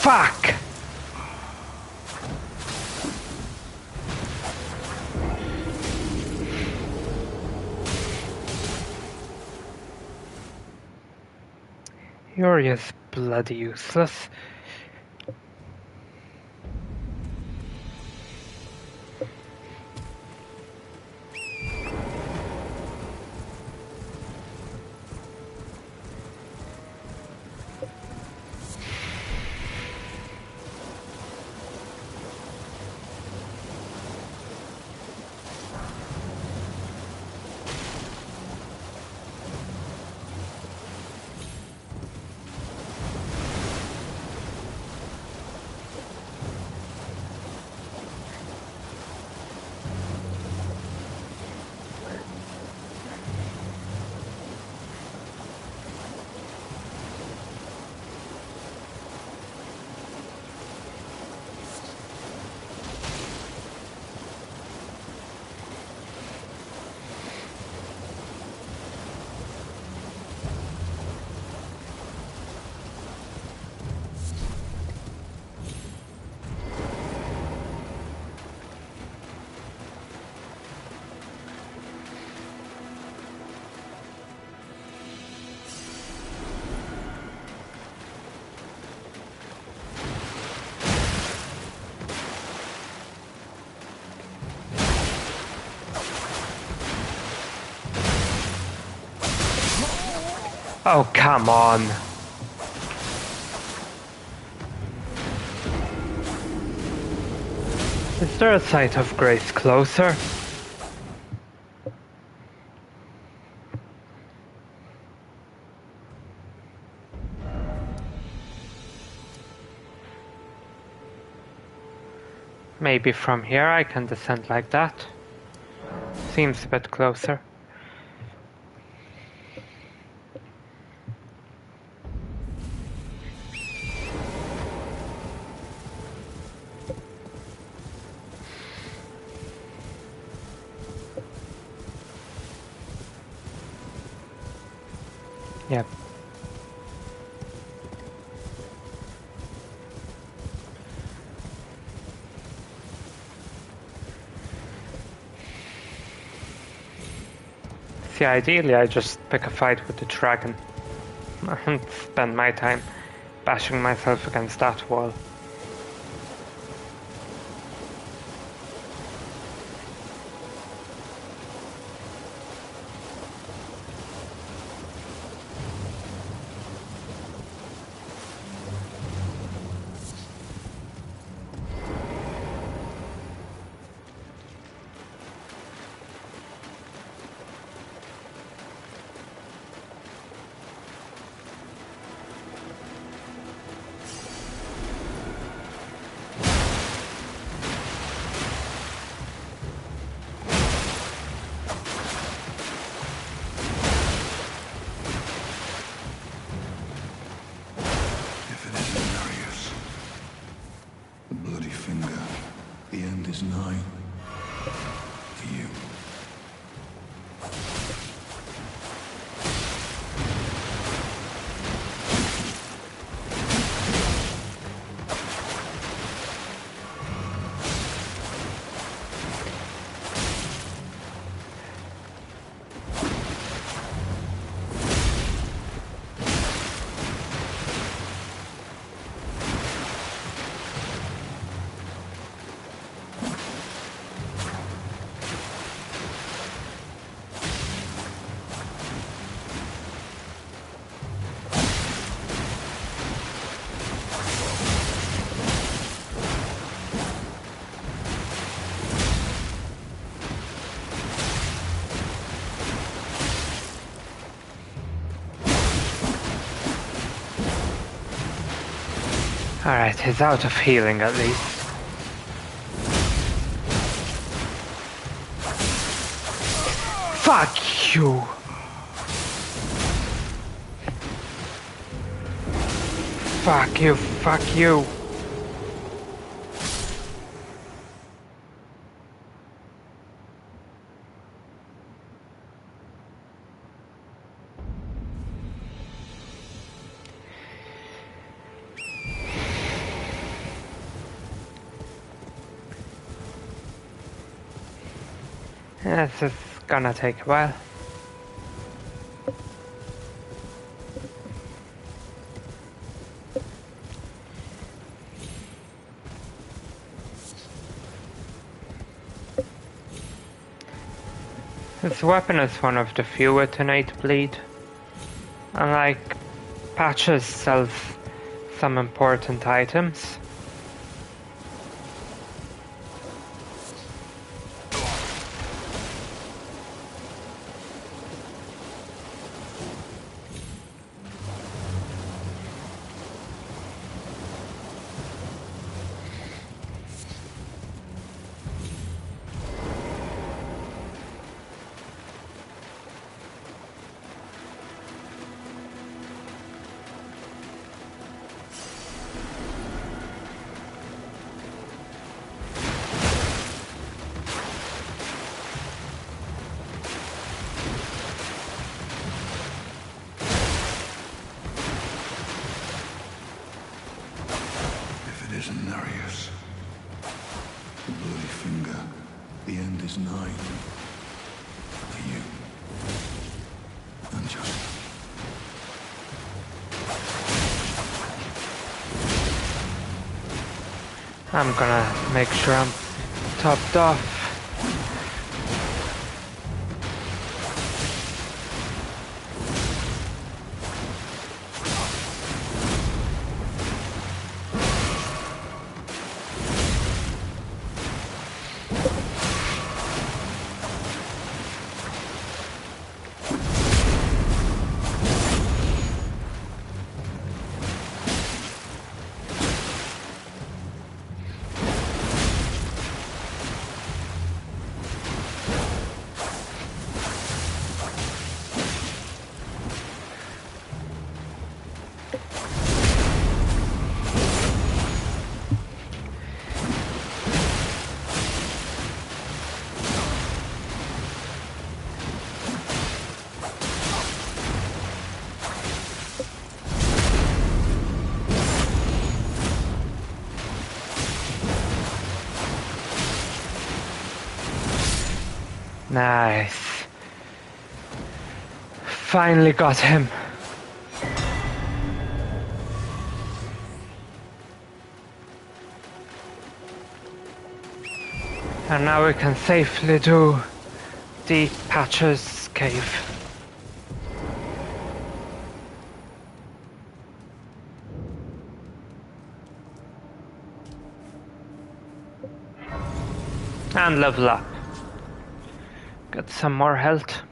Fuck! You're just bloody useless. Oh, come on. Is there a sight of grace closer? Maybe from here I can descend like that. Seems a bit closer. Yep. See, ideally I just pick a fight with the dragon and spend my time bashing myself against that wall. Alright, he's out of healing at least. Fuck you! Fuck you, fuck you! This is gonna take a while. This weapon is one of the few with innate bleed. Unlike Patches sells some important items. I'm gonna make sure I'm topped off. Nice. Finally got him. And now we can safely do the Patch's cave. And level up. Get some more health.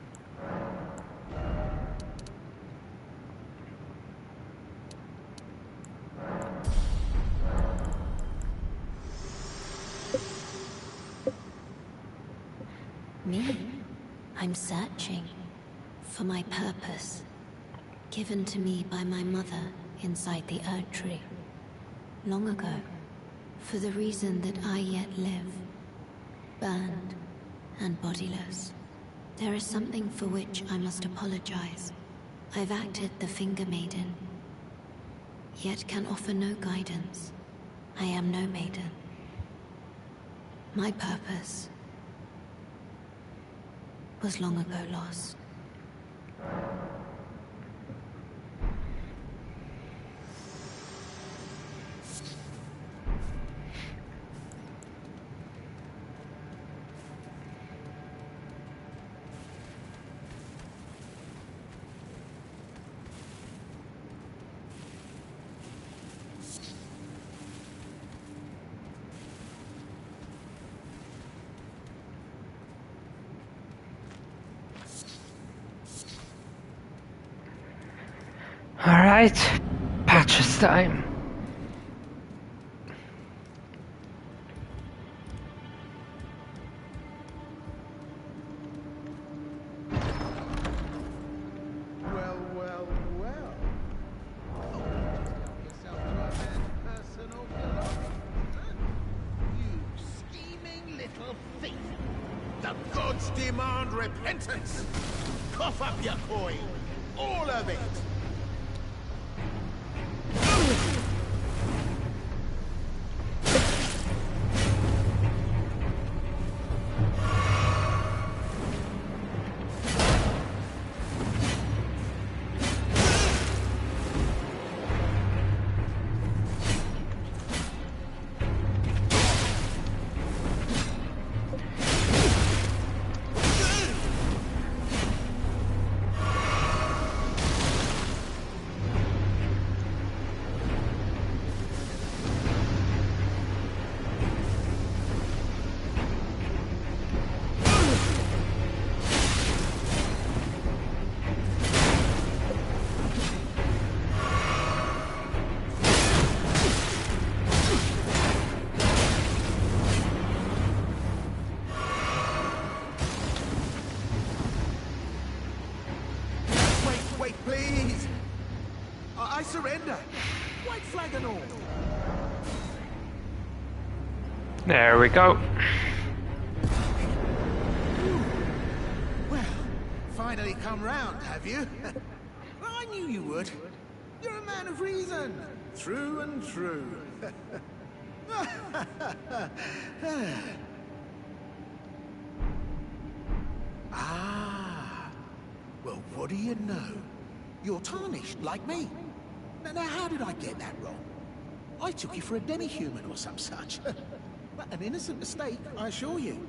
Me? I'm searching for my purpose, given to me by my mother inside the Earth Tree. Long ago, for the reason that I yet live, burned and bodiless. There is something for which I must apologize. I've acted the Finger Maiden, yet can offer no guidance. I am no maiden. My purpose was long ago lost. Alright, Patch's time. Well, well, well. Oh, just help yourself to a man's personal glory, huh? You scheming little thief. The gods demand repentance. Cough up your coin. All of it. Wait, please! I surrender! White flag and all! There we go. Well, finally come round, have you? I knew you would. You're a man of reason. True and true. Ah. Well, what do you know? You're tarnished, like me. Now, how did I get that wrong? I took you for a demi-human or some such. But an innocent mistake, I assure you.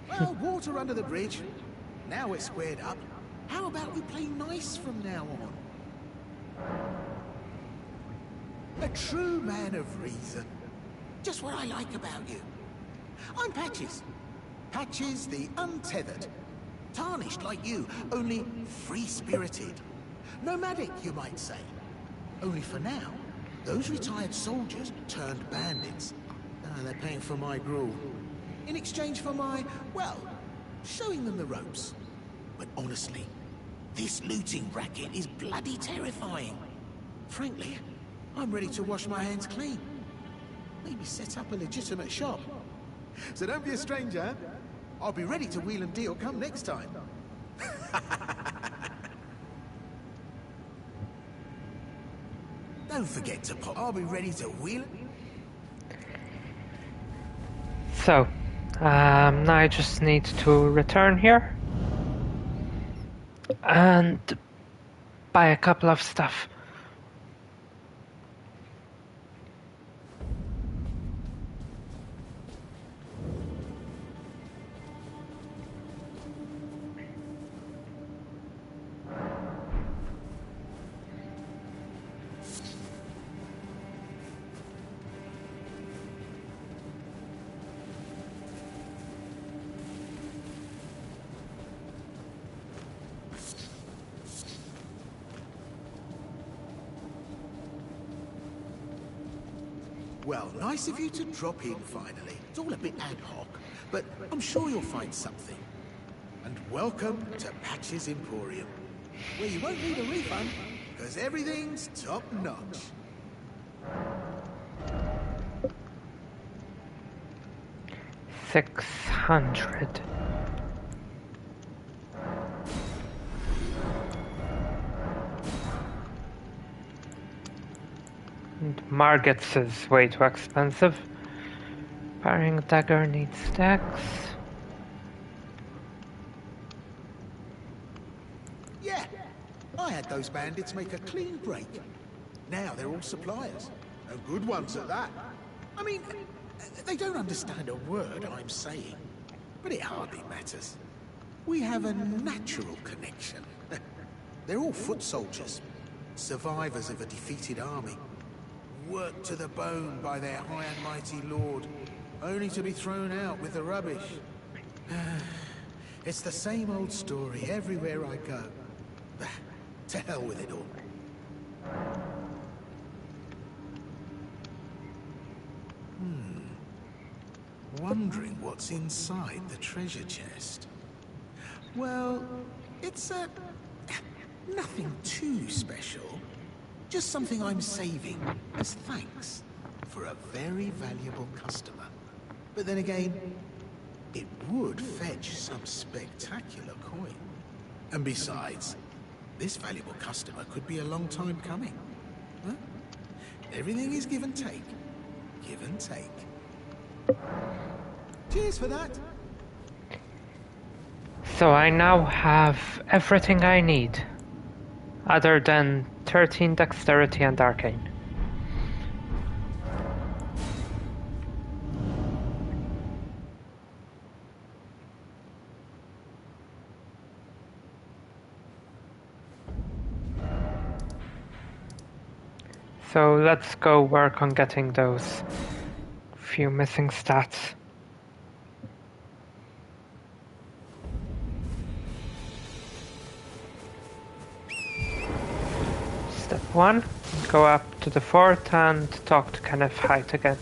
Well, water under the bridge. Now we're squared up. How about we play nice from now on? A true man of reason. Just what I like about you. I'm Patches. Patches the Untethered. Tarnished like you, only free-spirited. Nomadic, you might say. Only for now, those retired soldiers turned bandits. They're paying for my gruel. In exchange for my, well, showing them the ropes. But honestly, this looting racket is bloody terrifying. Frankly, I'm ready to wash my hands clean. Maybe set up a legitimate shop. So don't be a stranger. I'll be ready to wheel and deal come next time. Don't forget to pop. I'll be ready to wheel. So, Now I just need to return here and buy a couple of stuff. Well, nice of you to drop in finally. It's all a bit ad hoc, but I'm sure you'll find something. And welcome to Patch's Emporium, where you won't need a refund, because everything's top-notch. $600. And Margot's is way too expensive. Parrying dagger needs stacks. Yeah, I had those bandits make a clean break. Now they're all suppliers, and good ones at that. I mean, they don't understand a word I'm saying, but it hardly matters. We have a natural connection. They're all foot soldiers, survivors of a defeated army, worked to the bone by their high and mighty lord, only to be thrown out with the rubbish. It's the same old story everywhere I go. To hell with it all. Wondering what's inside the treasure chest. Well, it's nothing too special. Just something I'm saving as thanks for a very valuable customer. But then again, it would fetch some spectacular coin. And besides, this valuable customer could be a long time coming. Huh? Everything is give and take. Give and take. Cheers for that. So I now have everything I need, other than 13 dexterity and arcane. So let's go work on getting those few missing stats. Step 1, go up to the fort and talk to Kenneth Haight again.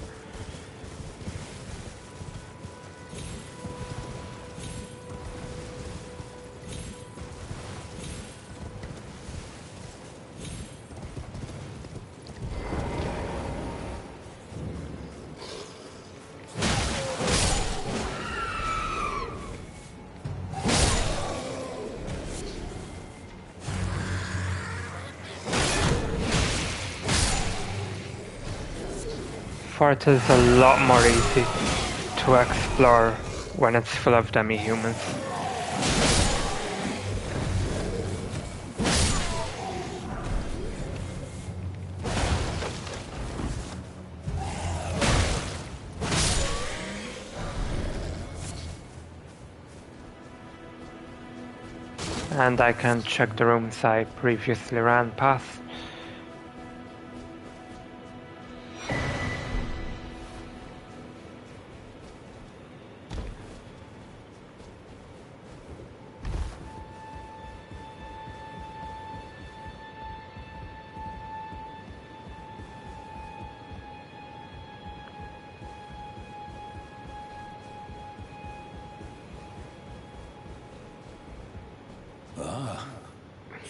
Fort is a lot more easy to explore when it's full of demi-humans. And I can check the rooms I previously ran past.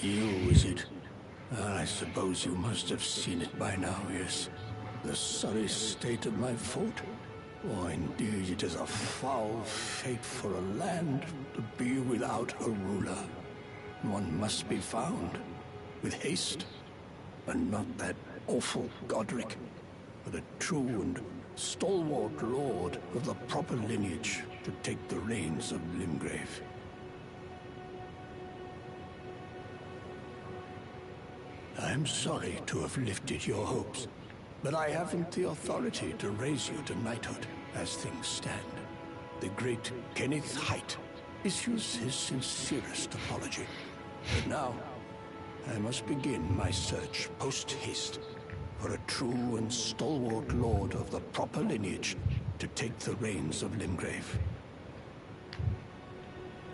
You, is it? I suppose you must have seen it by now, yes. The sorry state of my fort? Oh, indeed, it is a foul fate for a land to be without a ruler. One must be found, with haste, and not that awful Godric, but a true and stalwart lord of the proper lineage. to take the reins of Limgrave. I'm sorry to have lifted your hopes, but I haven't the authority to raise you to knighthood as things stand. The great Kenneth Height issues his sincerest apology. But now, I must begin my search post-haste for a true and stalwart lord of the proper lineage to take the reins of Limgrave.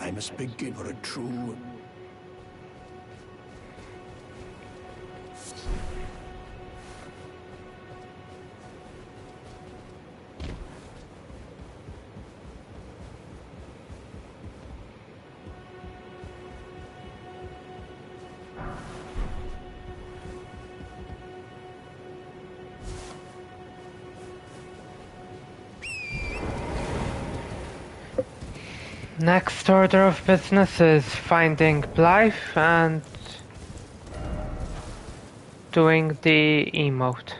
I must begin for a true... Next order of business is finding Blythe and doing the emote.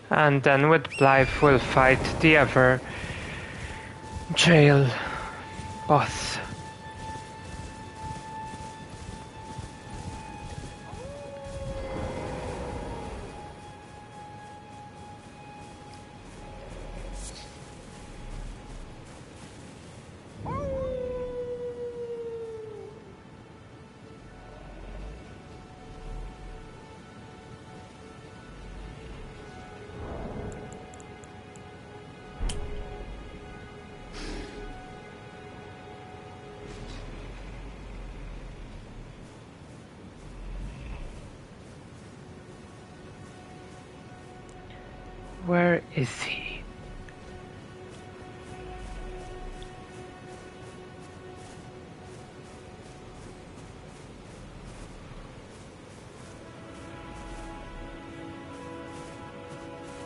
And then with Blythe we'll fight the other jail boss. Where is he?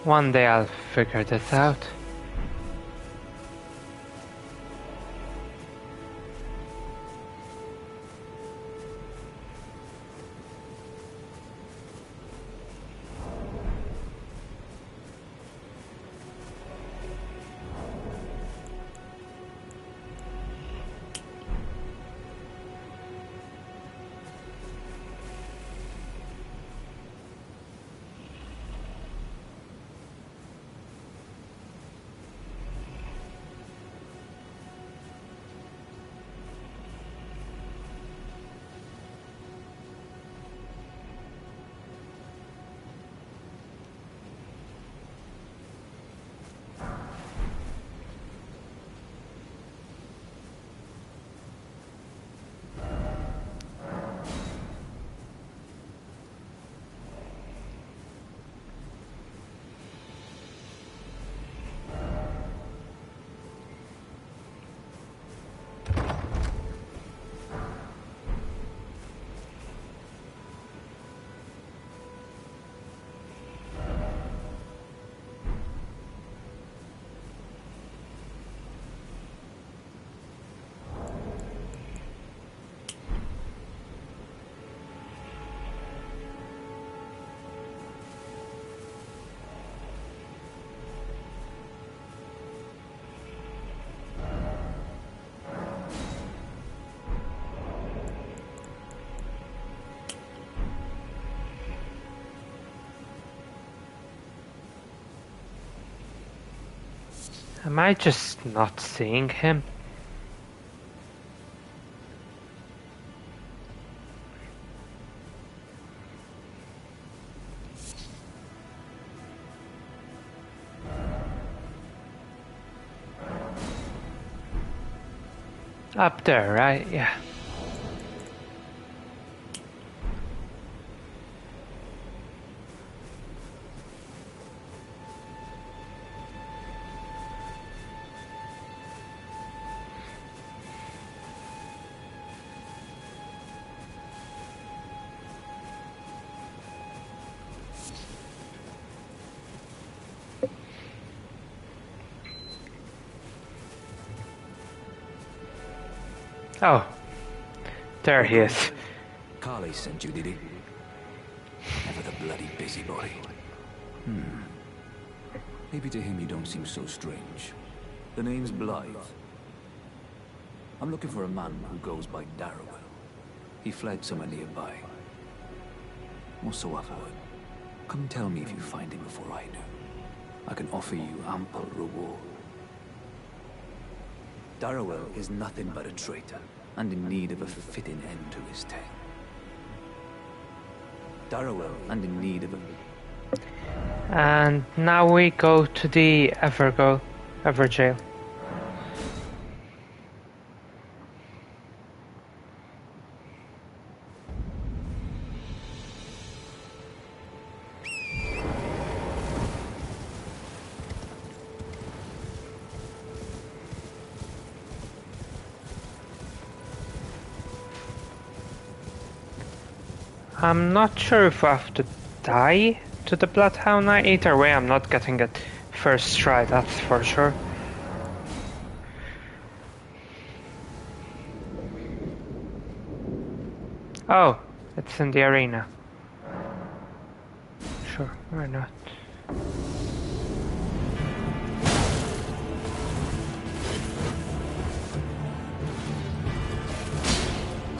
One day I'll figure this out. Am I just not seeing him? Up there, right? Yeah. Oh, there he is. Carly sent you, did he? Ever the bloody busybody. Maybe to him you don't seem so strange. The name's Blythe. I'm looking for a man who goes by Darrowell. He fled somewhere nearby. Whatsoever. Come tell me if you find him before I do. I can offer you ample reward. Darrowell is nothing but a traitor, and in need of a fitting end to his tale. Darrowell, and in need of a... And now we go to the Ever Jail. I'm not sure if I have to die to the Bloodhound Knight. Either way, I'm not getting it first try, that's for sure. Oh, it's in the arena. Sure, why not?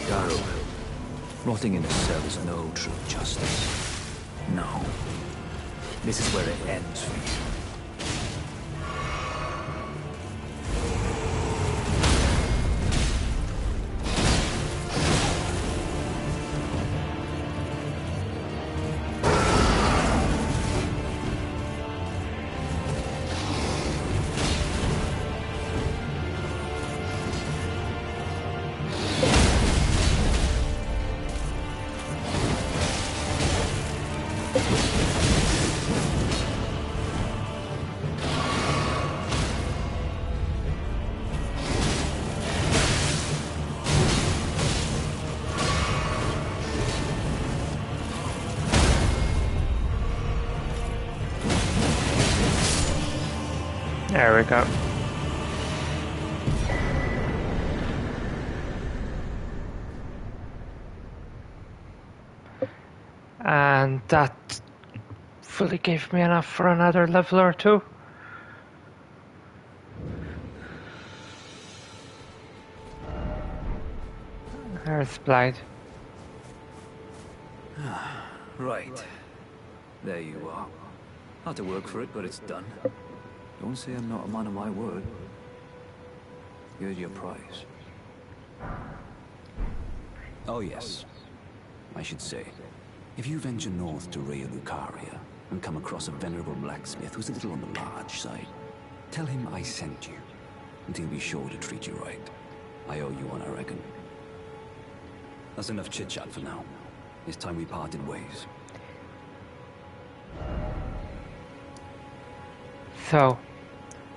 Darrowell. Rotting in a cell is no true justice. No. This is where it ends for you. There we go. And that fully gave me enough for another level or two. There's Blythe. Right. There you are. Had to work for it, but it's done. Don't say I'm not a man of my word. Here's your prize. Oh yes. I should say, if you venture north to Raya Lucaria and come across a venerable blacksmith who's a little on the large side, tell him I sent you, and he'll be sure to treat you right. I owe you one, I reckon. That's enough chit-chat for now. It's time we parted ways. So,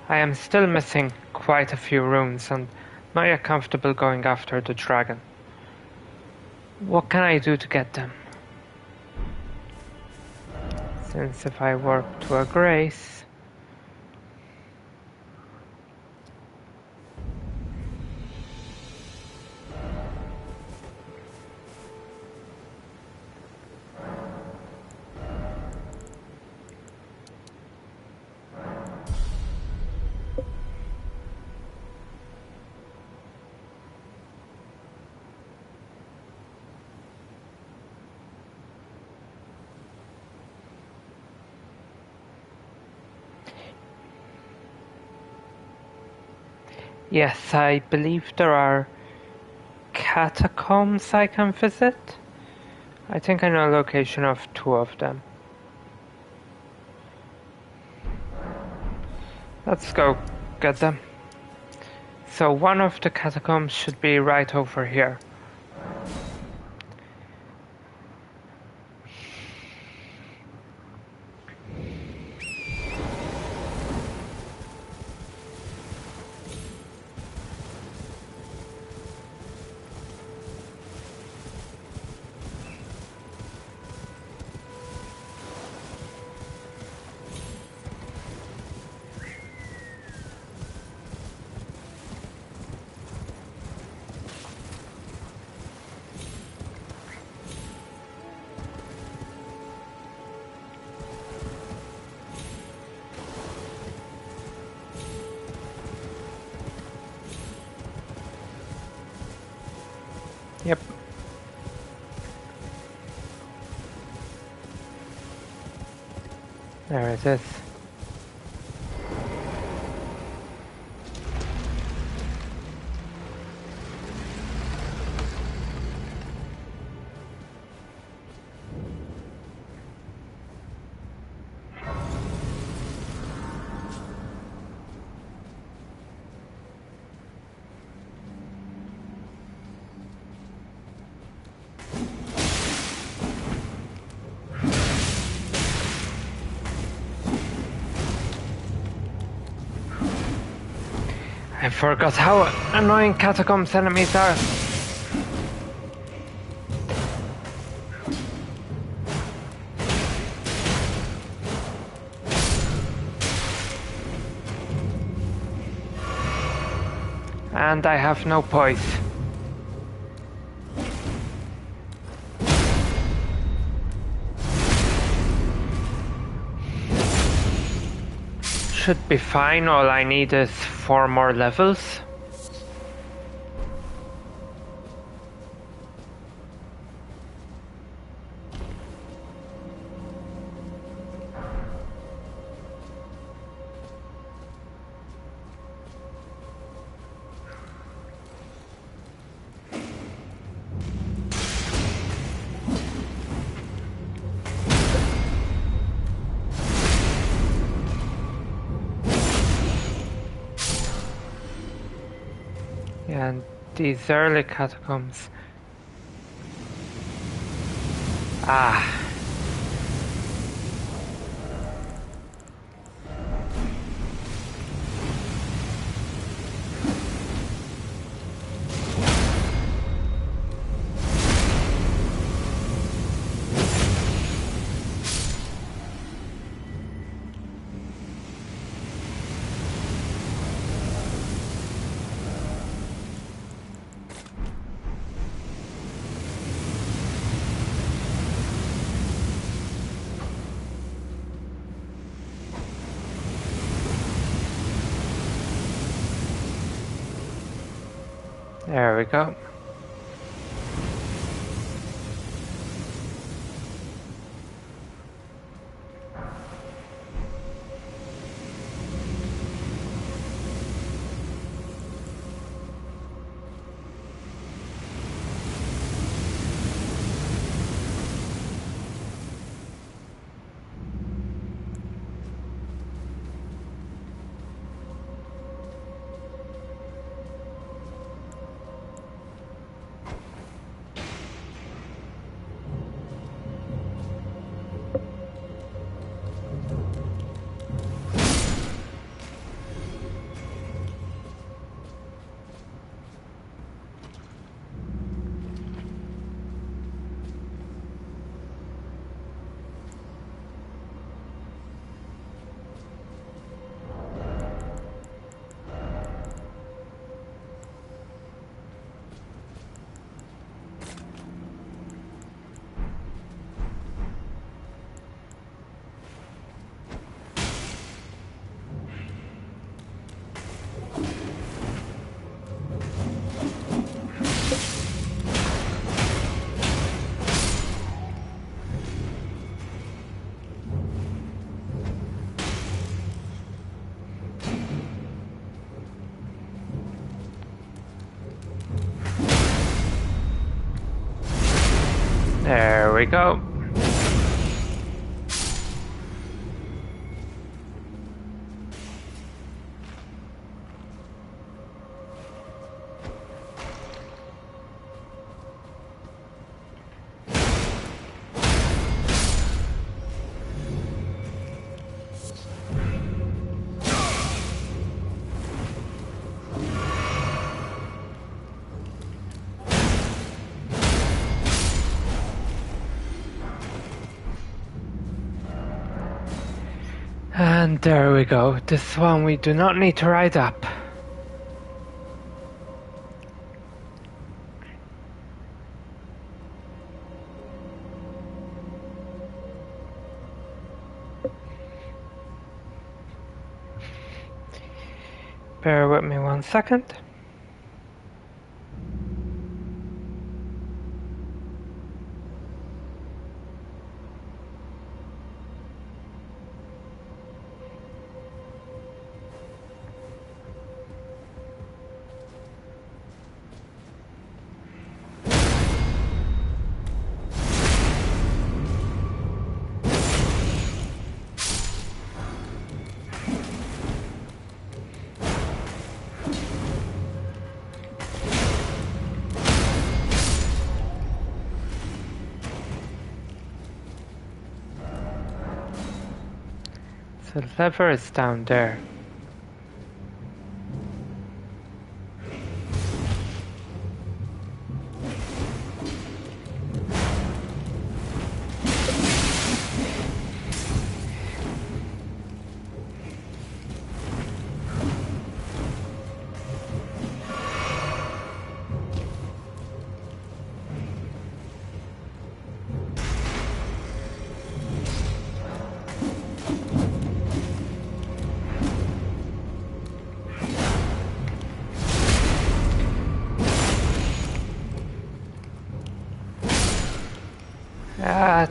I am still missing quite a few runes and not yet comfortable going after the dragon. What can I do to get them? Since if I work to a grace... Yes, I believe there are catacombs I can visit. I think I know the location of 2 of them. Let's go get them. So one of the catacombs should be right over here. Yep. There it is. I forgot how annoying catacombs enemies are. And I have no poise. Should be fine, all I need is 4 more levels. And these early catacombs. Ah. There we go. There we go. And there we go. This one we do not need to ride up. Bear with me 1 second. The lever is down there. That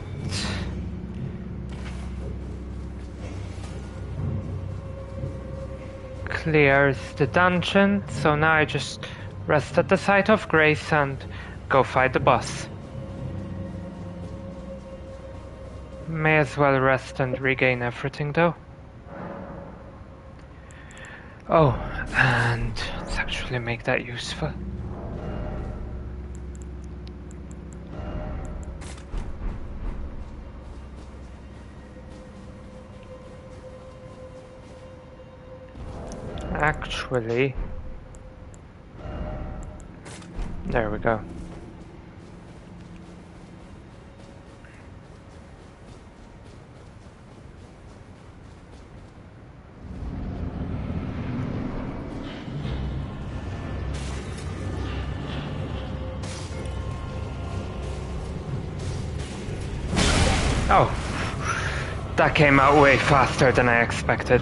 clears the dungeon, so now I just rest at the site of grace and go fight the boss. May as well rest and regain everything though. Oh, and let's actually make that useful. Actually, there we go. Oh, that came out way faster than I expected.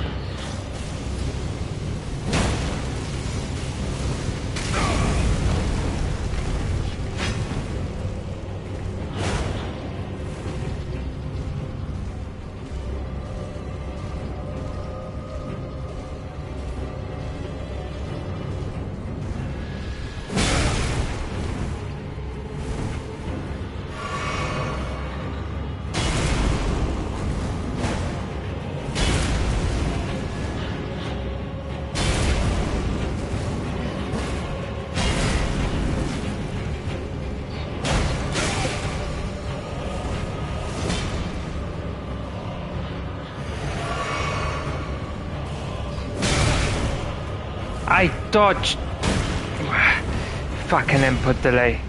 I dodged. Fucking input delay.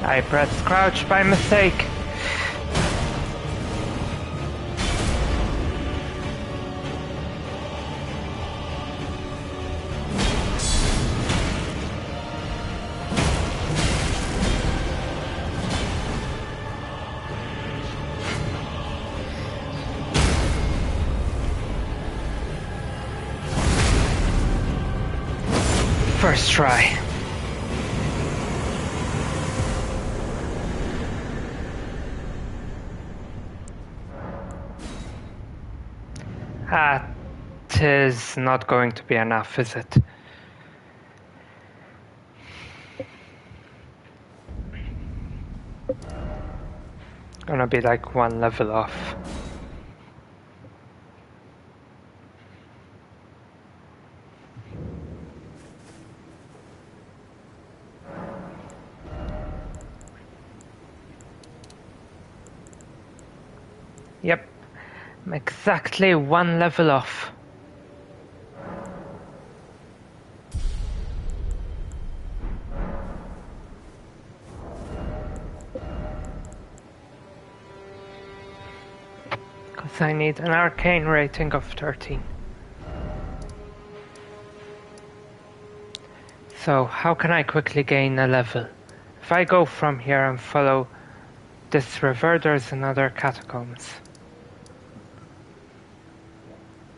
I pressed crouch by mistake. First try. That is not going to be enough, is it? Gonna be like one level off. Yep, I'm exactly one level off. Because I need an arcane rating of 13. So, how can I quickly gain a level? If I go from here and follow this river, there's another catacombs.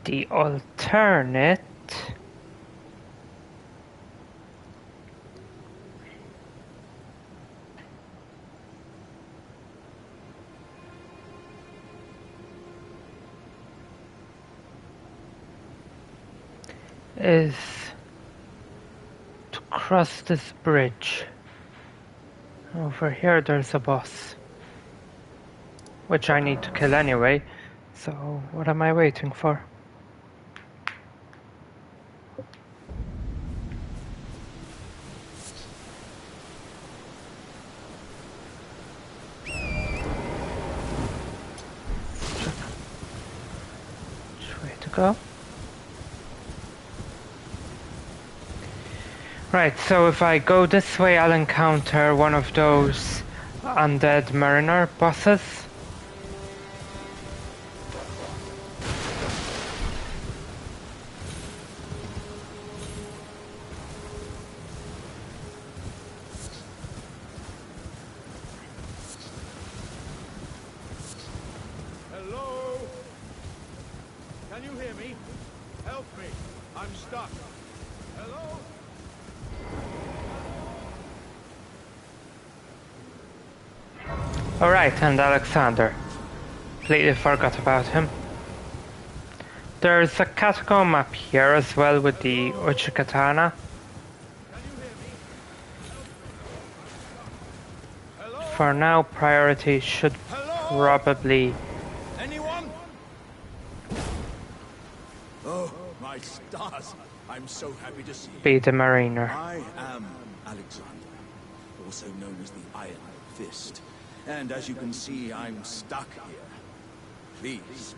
The alternate is to cross this bridge. Over here there's a boss, which I need to kill anyway, so what am I waiting for? Which way to go? Right, so if I go this way I'll encounter one of those undead mariner bosses. Hello? Can you hear me? Help me. I'm stuck. Hello? Alright, and Alexander. Completely forgot about him. There's a catacomb up here as well with the Uchikatana. For now, priority should probably Anyone? Oh, my stars. I'm so happy to see you. be the mariner. I am Alexander, also known as the Iron Fist. And as you can see, I'm stuck here. Please,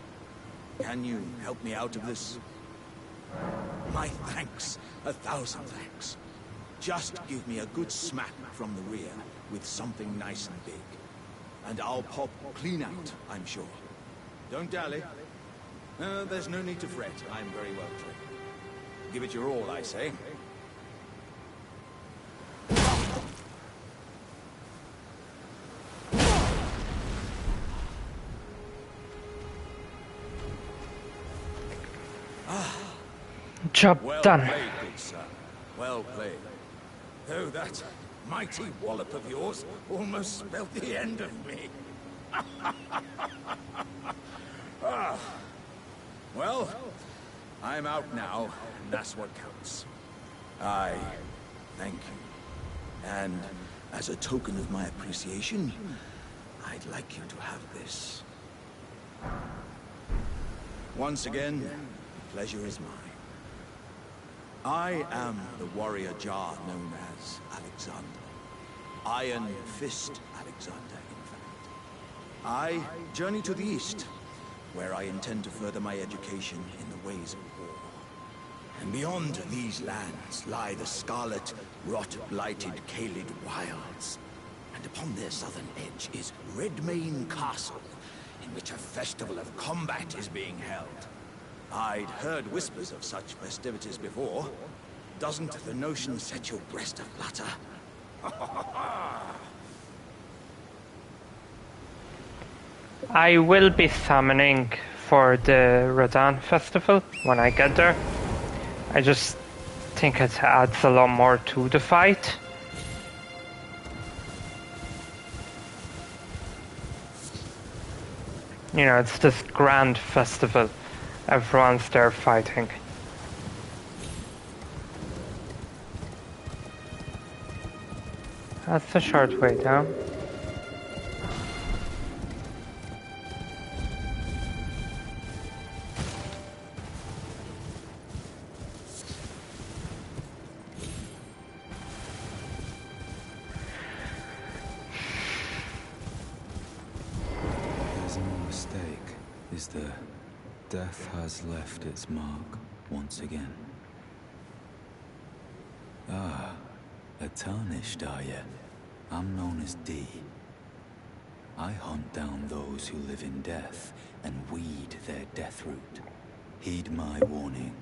can you help me out of this? My thanks. 1,000 thanks. Just give me a good smack from the rear with something nice and big. And I'll pop clean out, I'm sure. Don't dally. There's no need to fret. I'm very well trained. Give it your all, I say. Job Well done. played, good sir. Well played. Though that mighty wallop of yours almost spelled the end of me. Ah. Well, I'm out now, and that's what counts. I thank you. And as a token of my appreciation, I'd like you to have this. Once again, the pleasure is mine. I am the warrior Jar known as Alexander. Iron Fist Alexander, in fact. I journey to the east, where I intend to further my education in the ways of war. And beyond these lands lie the scarlet, rot-blighted Kaled Wilds. And upon their southern edge is Redmane Castle, in which a festival of combat is being held. I'd heard whispers of such festivities before. Doesn't the notion set your breast aflutter? I will be summoning for the Rodan festival when I get there. I just think it adds a lot more to the fight. You know, it's this grand festival. Everyone's there fighting. That's the short way down. There's no mistake, is there? Death has left its mark once again. Ah, a tarnished, are you? I'm known as D. I hunt down those who live in death and weed their death root. Heed my warning.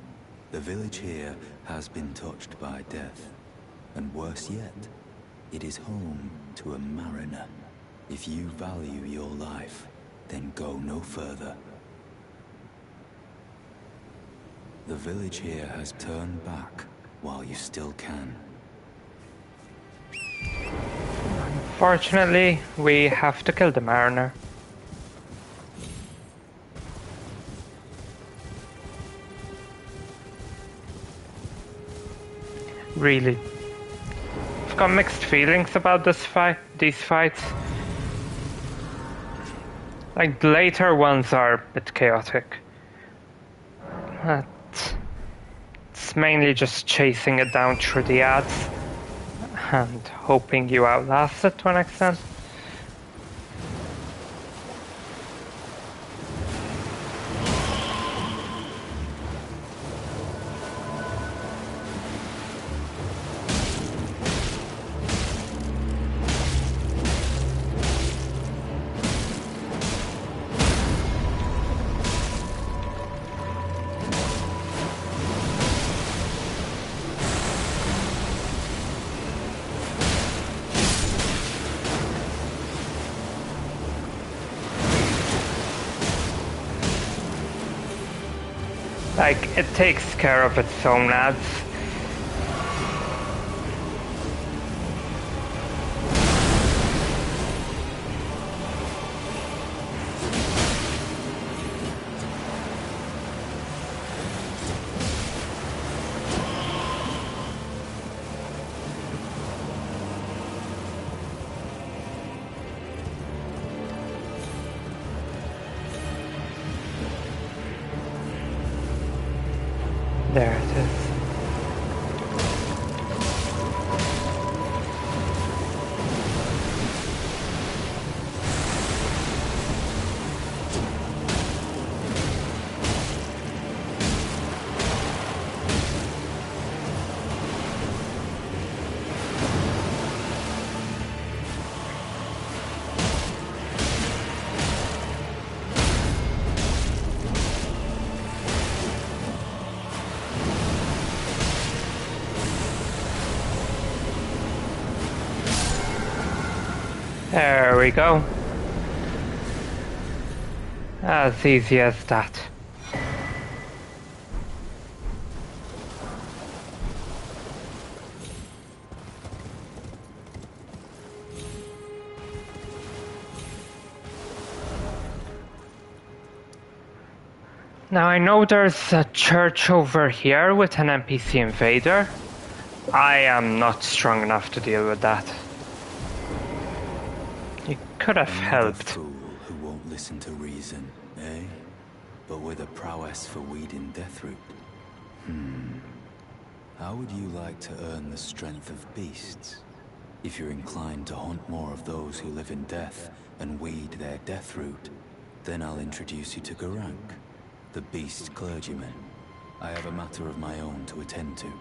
The village here has been touched by death. And worse yet, it is home to a mariner. If you value your life, then go no further. The village here has turned back while you still can. Unfortunately, we have to kill the mariner. Really. I've got mixed feelings about these fights. Like, the later ones are a bit chaotic. But it's mainly just chasing it down through the ads and hoping you outlast it to an extent. Like, it takes care of its own ads. There it is. There we go. As easy as that. Now I know there's a church over here with an NPC invader. I am not strong enough to deal with that. You could have helped. Fool who won't listen to reason, eh? But with a prowess for weeding deathroot. How would you like to earn the strength of beasts? If you're inclined to hunt more of those who live in death and weed their deathroot, then I'll introduce you to Garank, the beast clergyman. I have a matter of my own to attend to,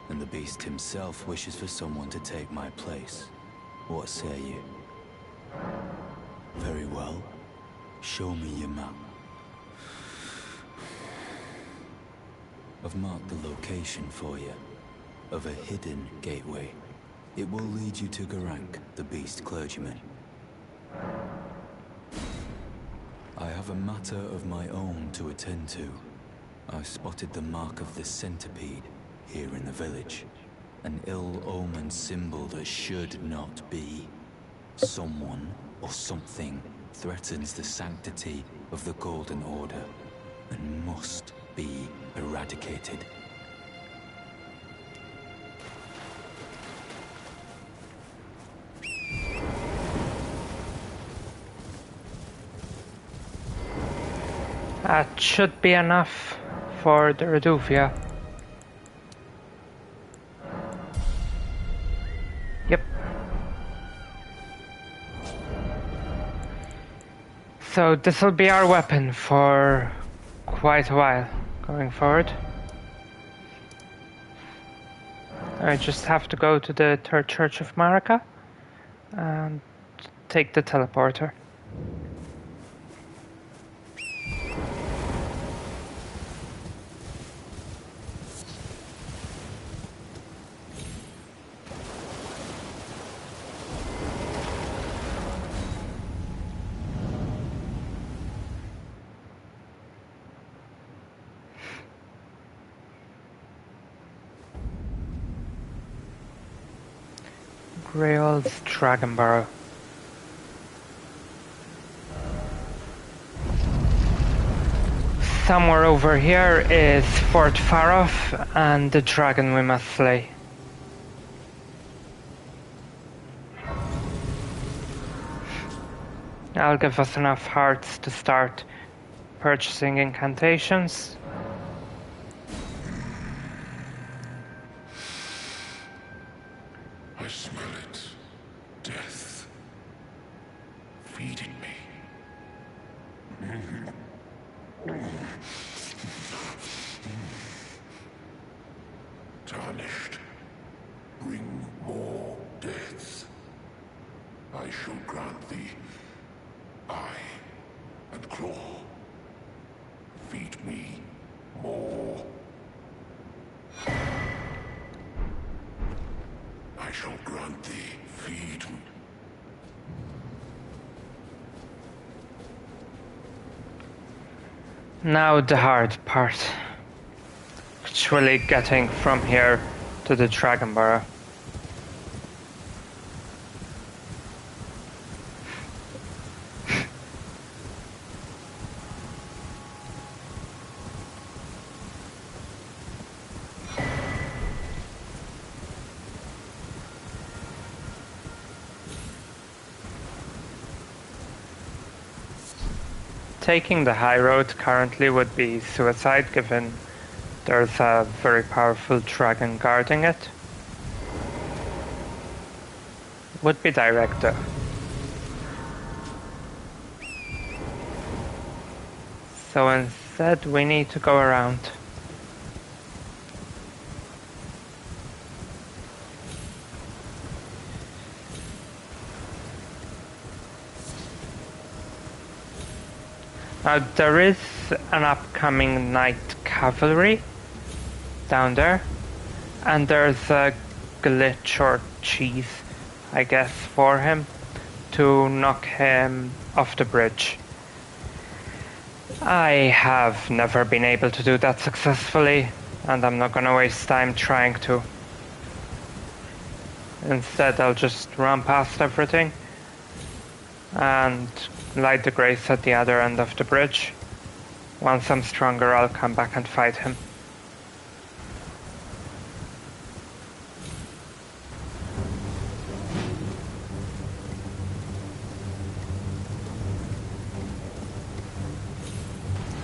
and the beast himself wishes for someone to take my place. What say you? Very well. Show me your map. I've marked the location for you, of a hidden gateway. It will lead you to Garank, the beast clergyman. I have a matter of my own to attend to. I've spotted the mark of the centipede here in the village. An ill-omened symbol that should not be. Someone or something threatens the sanctity of the Golden Order and must be eradicated. That should be enough for the Reduvia. Yep. So this will be our weapon for quite a while going forward. I just have to go to the Third Church of Marika and take the teleporter. Grail's Dragon Burrow. Somewhere over here is Fort Faroth and the dragon we must slay. That'll give us enough hearts to start purchasing incantations. I smell it. Death. Feeding me. Tarnished. Bring more deaths. I shall grant thee eye and claw. Feed me more. I shall grant thee feed. Now the hard part. Actually getting from here to the Dragon Burrow. Taking the high road currently would be suicide, given there's a very powerful dragon guarding it. Would be direct though. So instead we need to go around. Now there is an upcoming night cavalry down there, and there's a glitch or cheese, I guess, for him to knock him off the bridge. I have never been able to do that successfully, and I'm not gonna waste time trying to. Instead, I'll just run past everything and light the grace at the other end of the bridge. Once I'm stronger, I'll come back and fight him.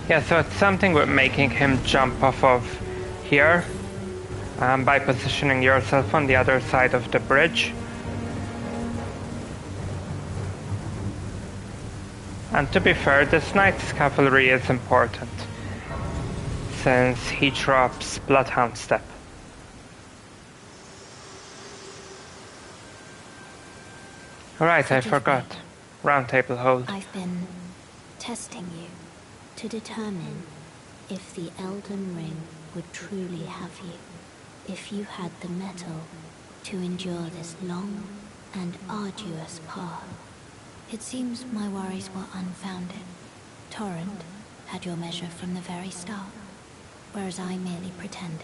Yeah, so it's something with making him jump off of here by positioning yourself on the other side of the bridge. And to be fair, this knight's cavalry is important, since he drops Bloodhound Step. Right, I Forgive forgot. me. Round table hold. I've been testing you to determine if the Elden Ring would truly have you. If you had the mettle to endure this long and arduous path. It seems my worries were unfounded. Torrent had your measure from the very start, whereas I merely pretended.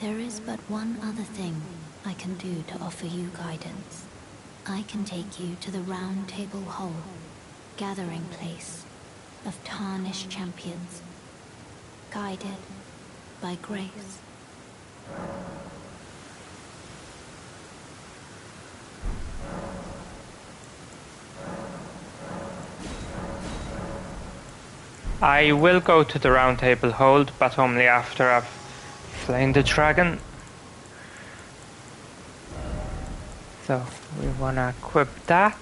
There is but one other thing I can do to offer you guidance. I can take you to the Round Table Hall, gathering place of tarnished champions, guided by grace. I will go to the round table hold, but only after I've slain the dragon. So we wanna equip that.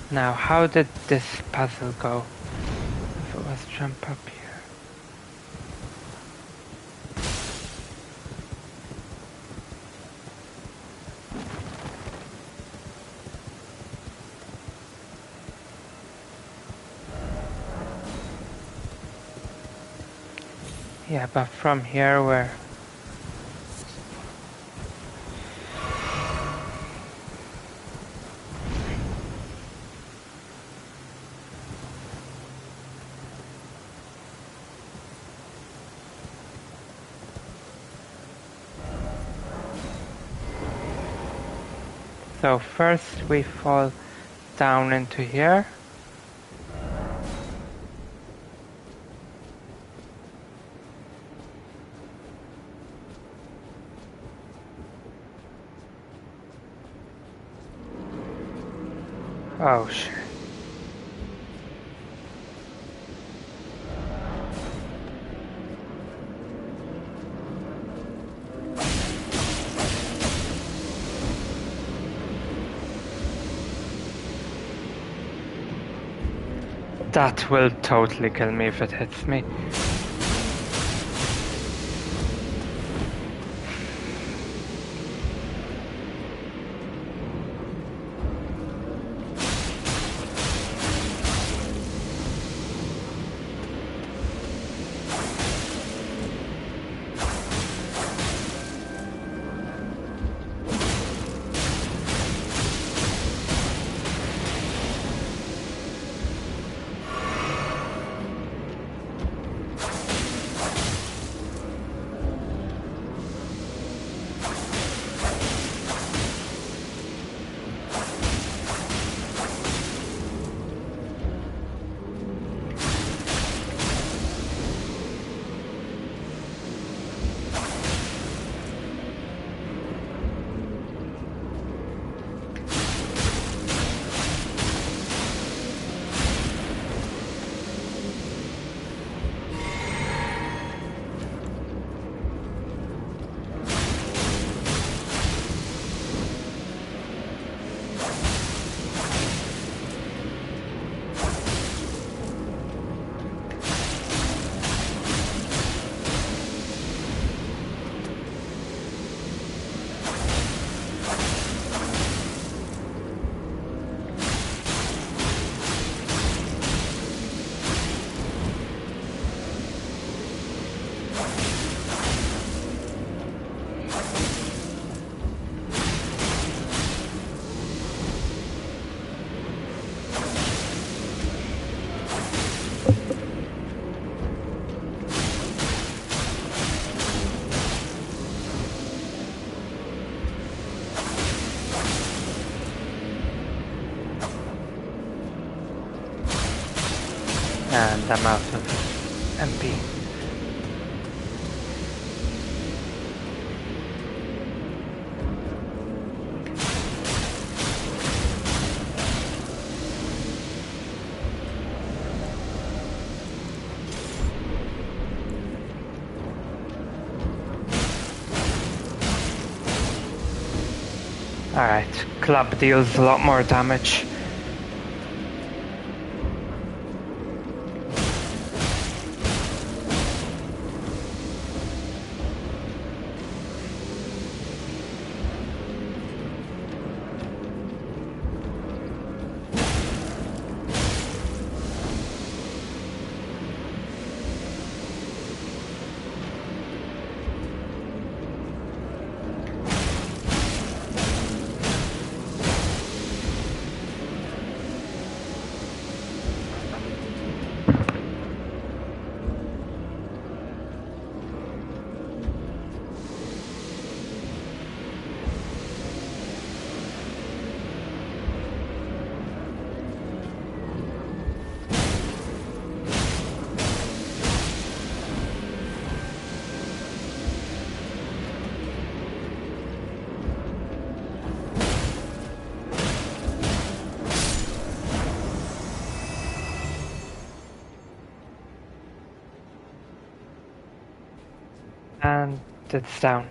Now, how did this puzzle go? If it was jump up here. Yeah, but from here where? So first we fall down into here. Oh shit. That will totally kill me if it hits me. And I'm out of MP. Alright, club deals a lot more damage. And it's down.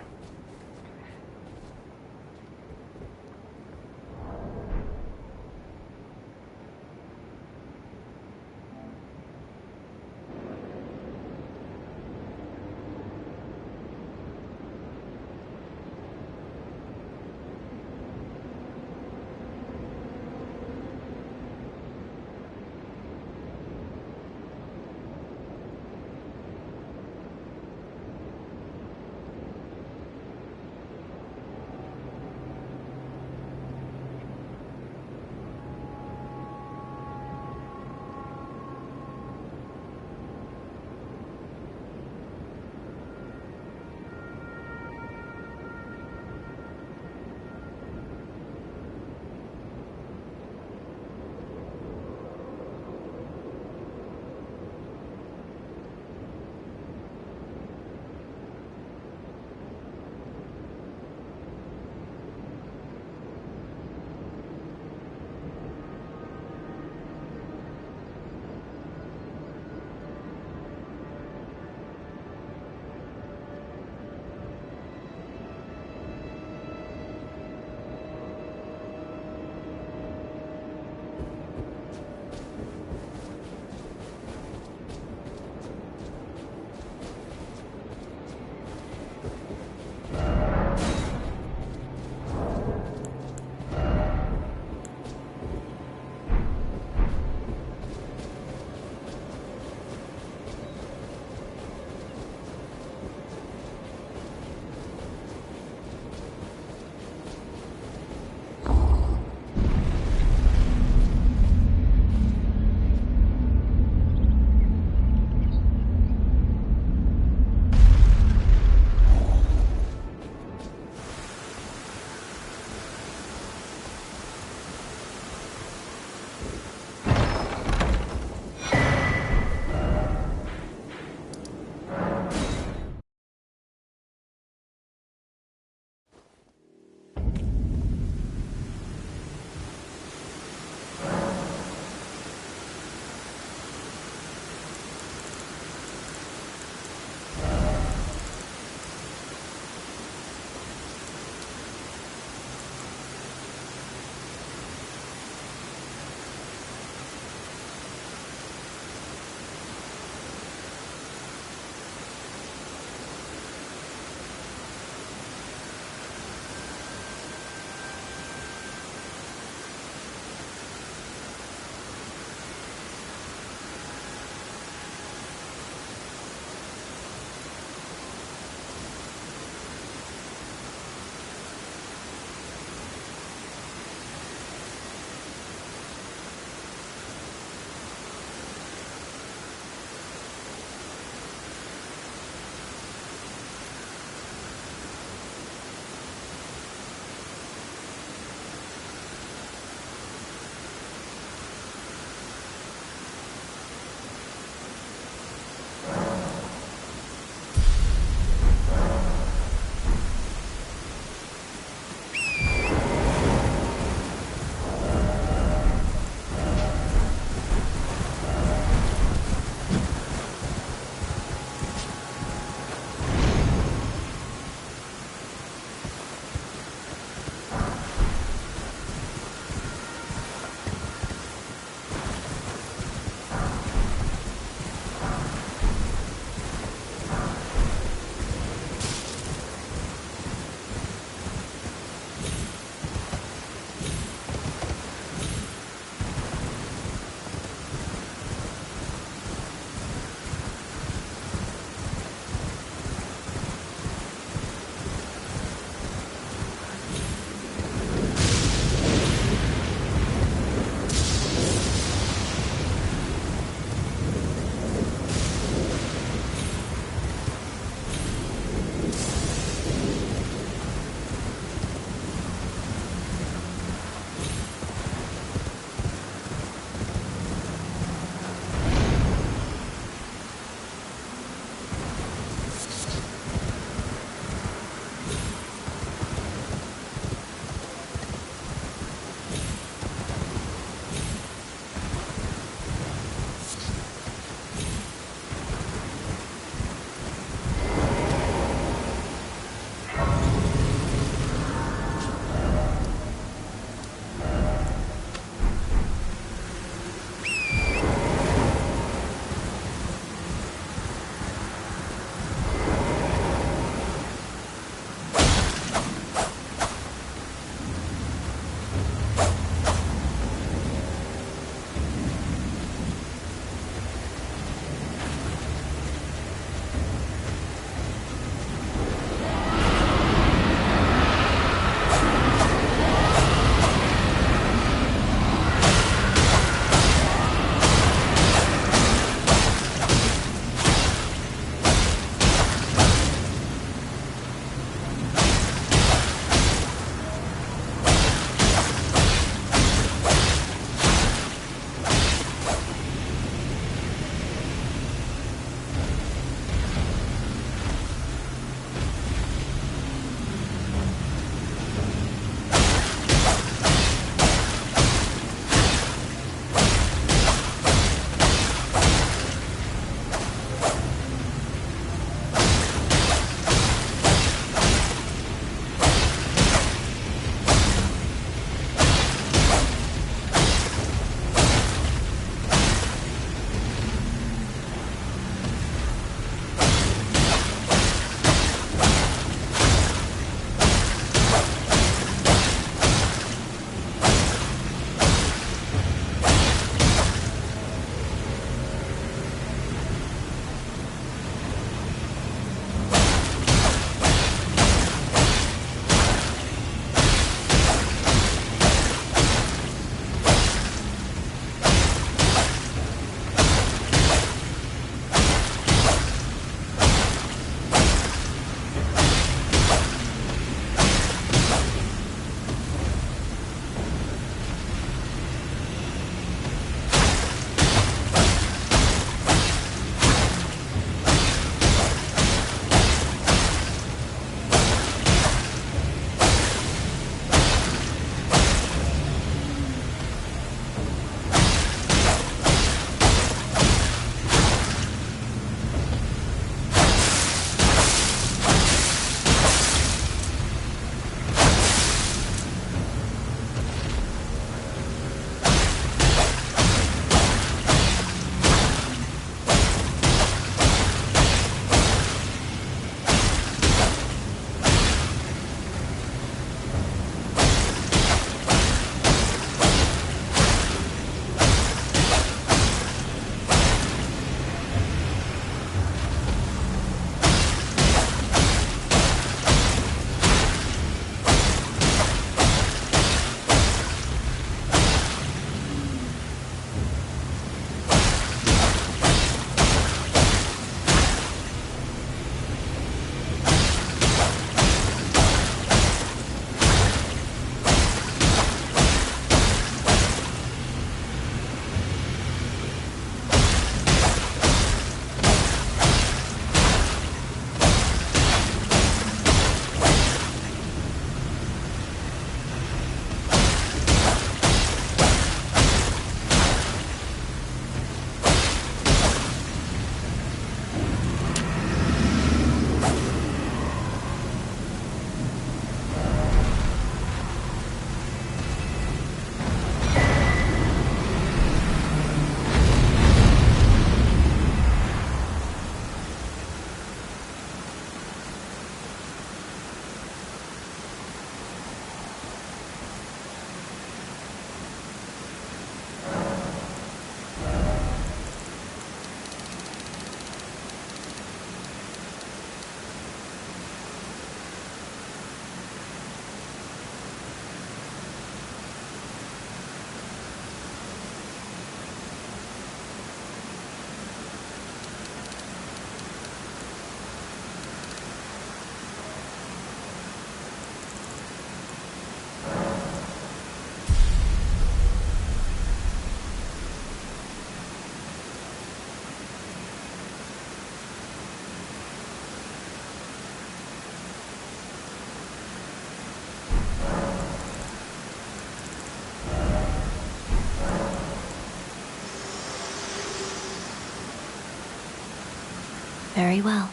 Very well.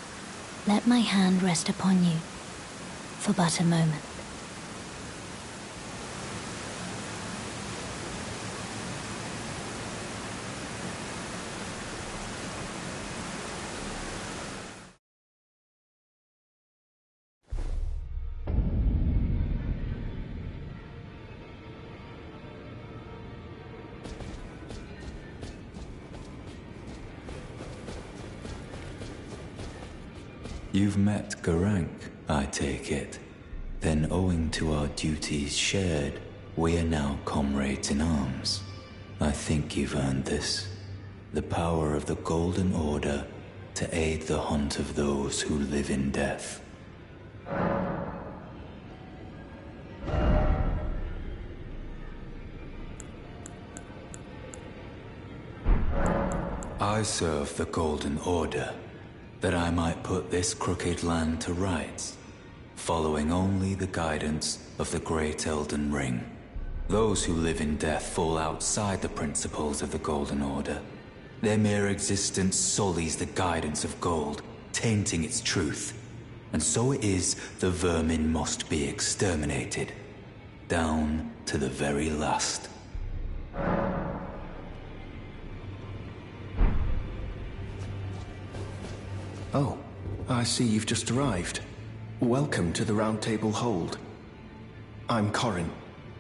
Let my hand rest upon you for but a moment. You've met Garank, I take it. Then owing to our duties shared, we are now comrades in arms. I think you've earned this. The power of the Golden Order to aid the hunt of those who live in death. I serve the Golden Order, that I might put this crooked land to rights, following only the guidance of the great Elden Ring. Those who live in death fall outside the principles of the Golden Order. Their mere existence sullies the guidance of gold, tainting its truth. And so it is the vermin must be exterminated, down to the very last. Oh, I see you've just arrived. Welcome to the Round Table Hold. I'm Corrin,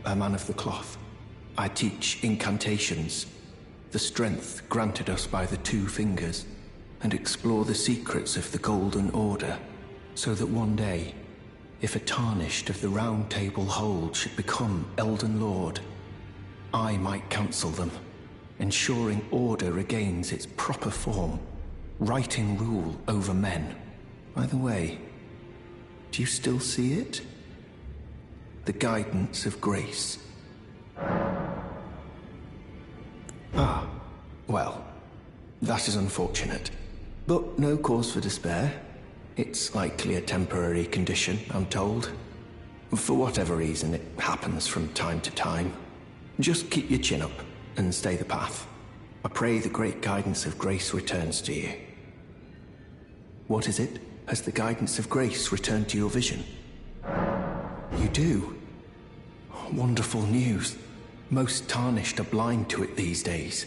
a man of the cloth. I teach incantations, the strength granted us by the Two Fingers, and explore the secrets of the Golden Order, so that one day, if a Tarnished of the Round Table Hold should become Elden Lord, I might counsel them, ensuring order regains its proper form, righting rule over men. By the way, do you still see it? The guidance of grace. Ah, well, that is unfortunate. But no cause for despair. It's likely a temporary condition, I'm told. For whatever reason, it happens from time to time. Just keep your chin up and stay the path. I pray the great guidance of grace returns to you. What is it? Has the guidance of grace returned to your vision? You do? Wonderful news. Most Tarnished are blind to it these days.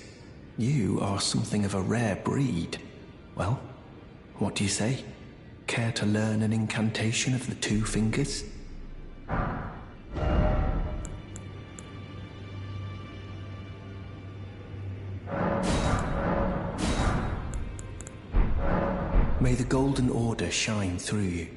You are something of a rare breed. Well, what do you say? Care to learn an incantation of the Two Fingers? May the Golden Order shine through you.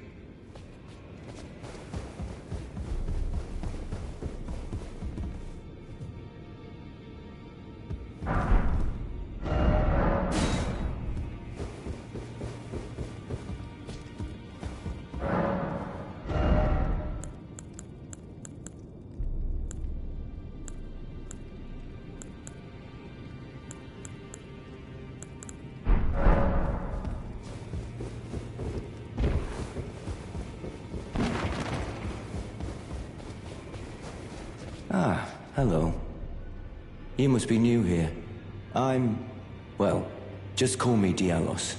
Ah, hello. You must be new here. Well, just call me Dialos.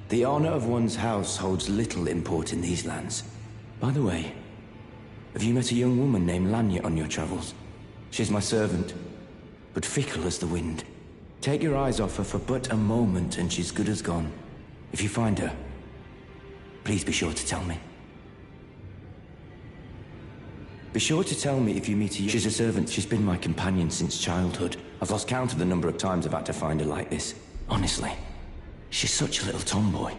The honor of one's house holds little import in these lands. By the way, have you met a young woman named Lanya on your travels? She's my servant, but fickle as the wind. Take your eyes off her for but a moment and she's good as gone. If you find her, please be sure to tell me. Be sure to tell me if you meet her. She's a servant. She's been my companion since childhood. I've lost count of the number of times I've had to find her like this. Honestly, she's such a little tomboy.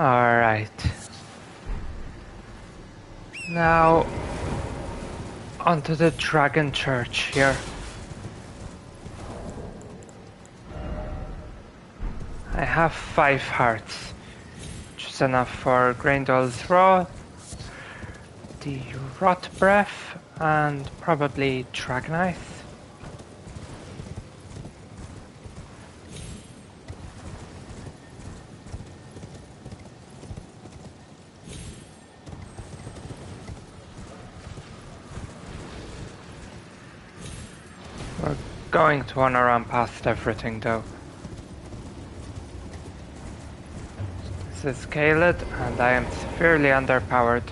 Alright. Now, onto the Dragon Church here. I have 5 hearts, which is enough for Grandel's Raw, the Rot Breath, and probably Dragon Eyes. We're going to want to run past everything though. This is Caled, and I am severely underpowered.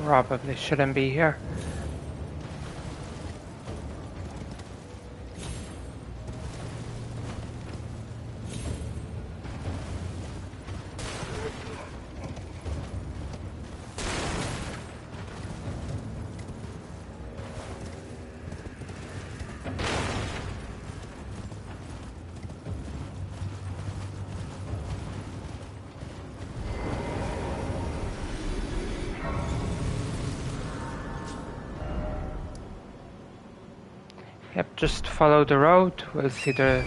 Probably shouldn't be here. Yep, just follow the road. We'll see the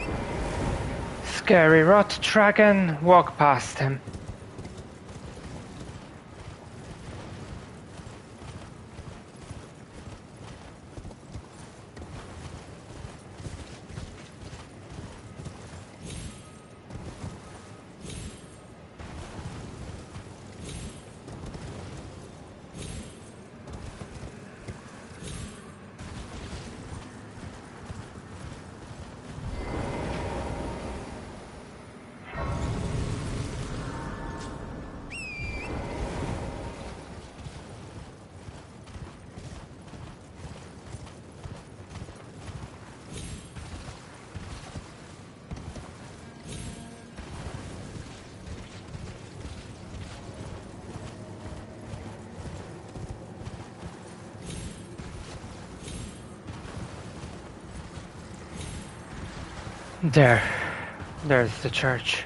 scary rot dragon. Walk past him. There's the church.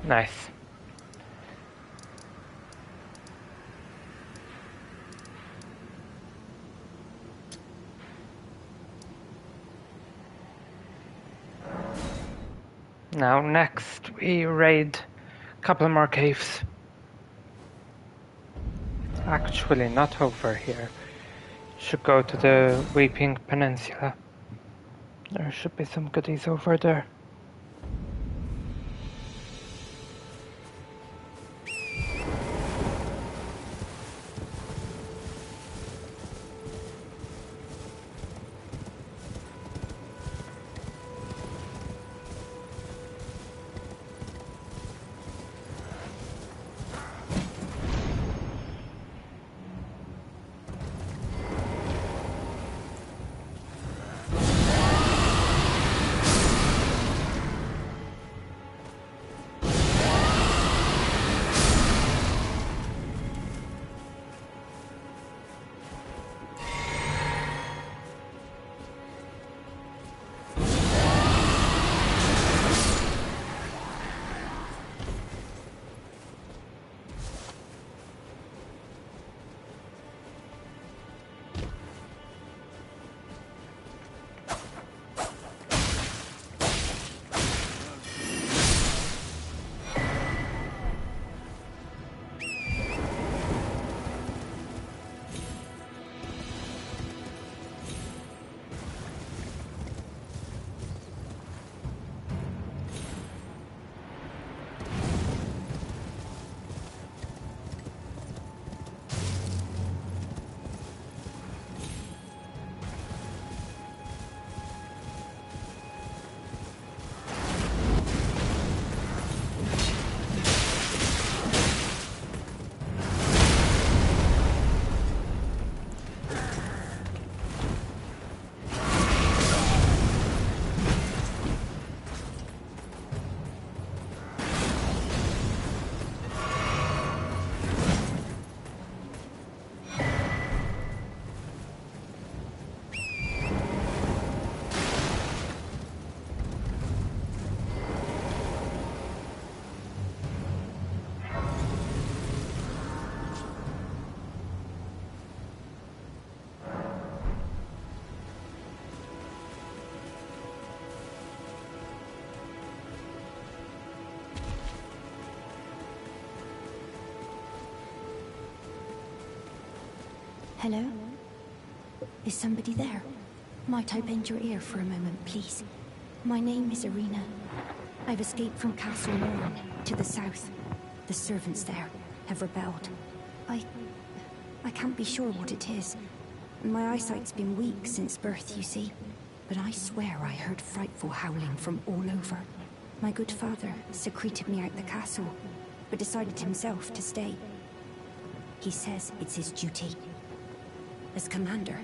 Nice. Now next we raid a couple more caves. Actually not over here. Should go to the Weeping Peninsula. There should be some goodies over there. Hello? Is somebody there? Might I bend your ear for a moment, please? My name is Irina. I've escaped from Castle Morn, to the south. The servants there have rebelled. I can't be sure what it is. My eyesight's been weak since birth, you see. But I swear I heard frightful howling from all over. My good father secreted me out the castle, but decided himself to stay. He says it's his duty. As commander.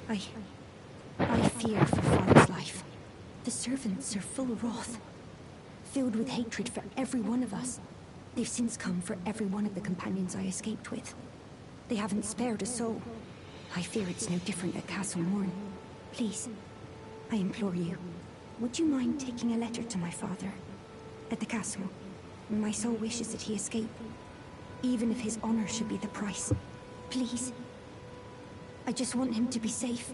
I fear for father's life. The servants are full of wrath, filled with hatred for every one of us. They've since come for every one of the companions I escaped with. They haven't spared a soul. I fear it's no different at Castle Morn. Please, I implore you, would you mind taking a letter to my father? At the castle, my soul wishes that he escape, even if his honor should be the price. Please. I just want him to be safe.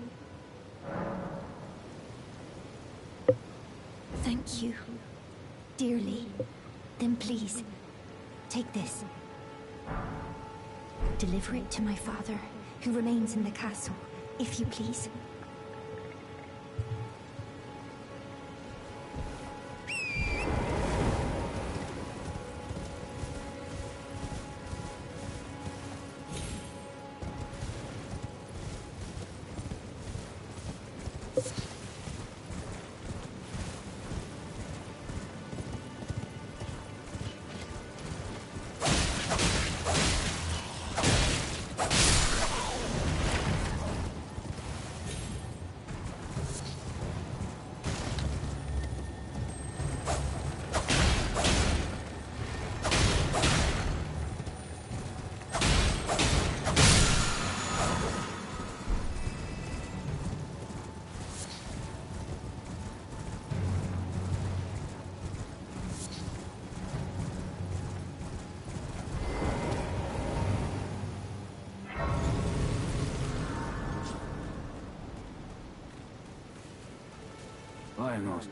Thank you. Dearly. Then please, take this. Deliver it to my father, who remains in the castle, if you please. Vamos.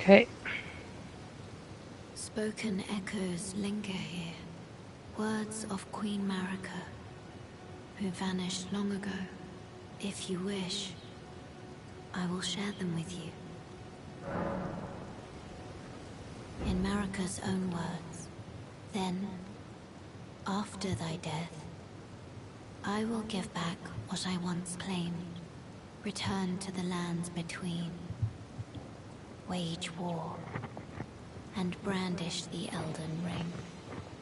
Okay. Spoken echoes linger here. Words of Queen Marika, who vanished long ago. If you wish, I will share them with you. In Marika's own words, then, after thy death, I will give back what I once claimed, return to the lands between, wage war, and brandish the Elden Ring,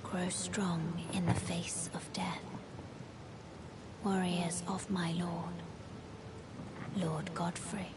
grow strong in the face of death. Warriors of my lord, Lord Godfrey.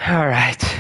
Alright.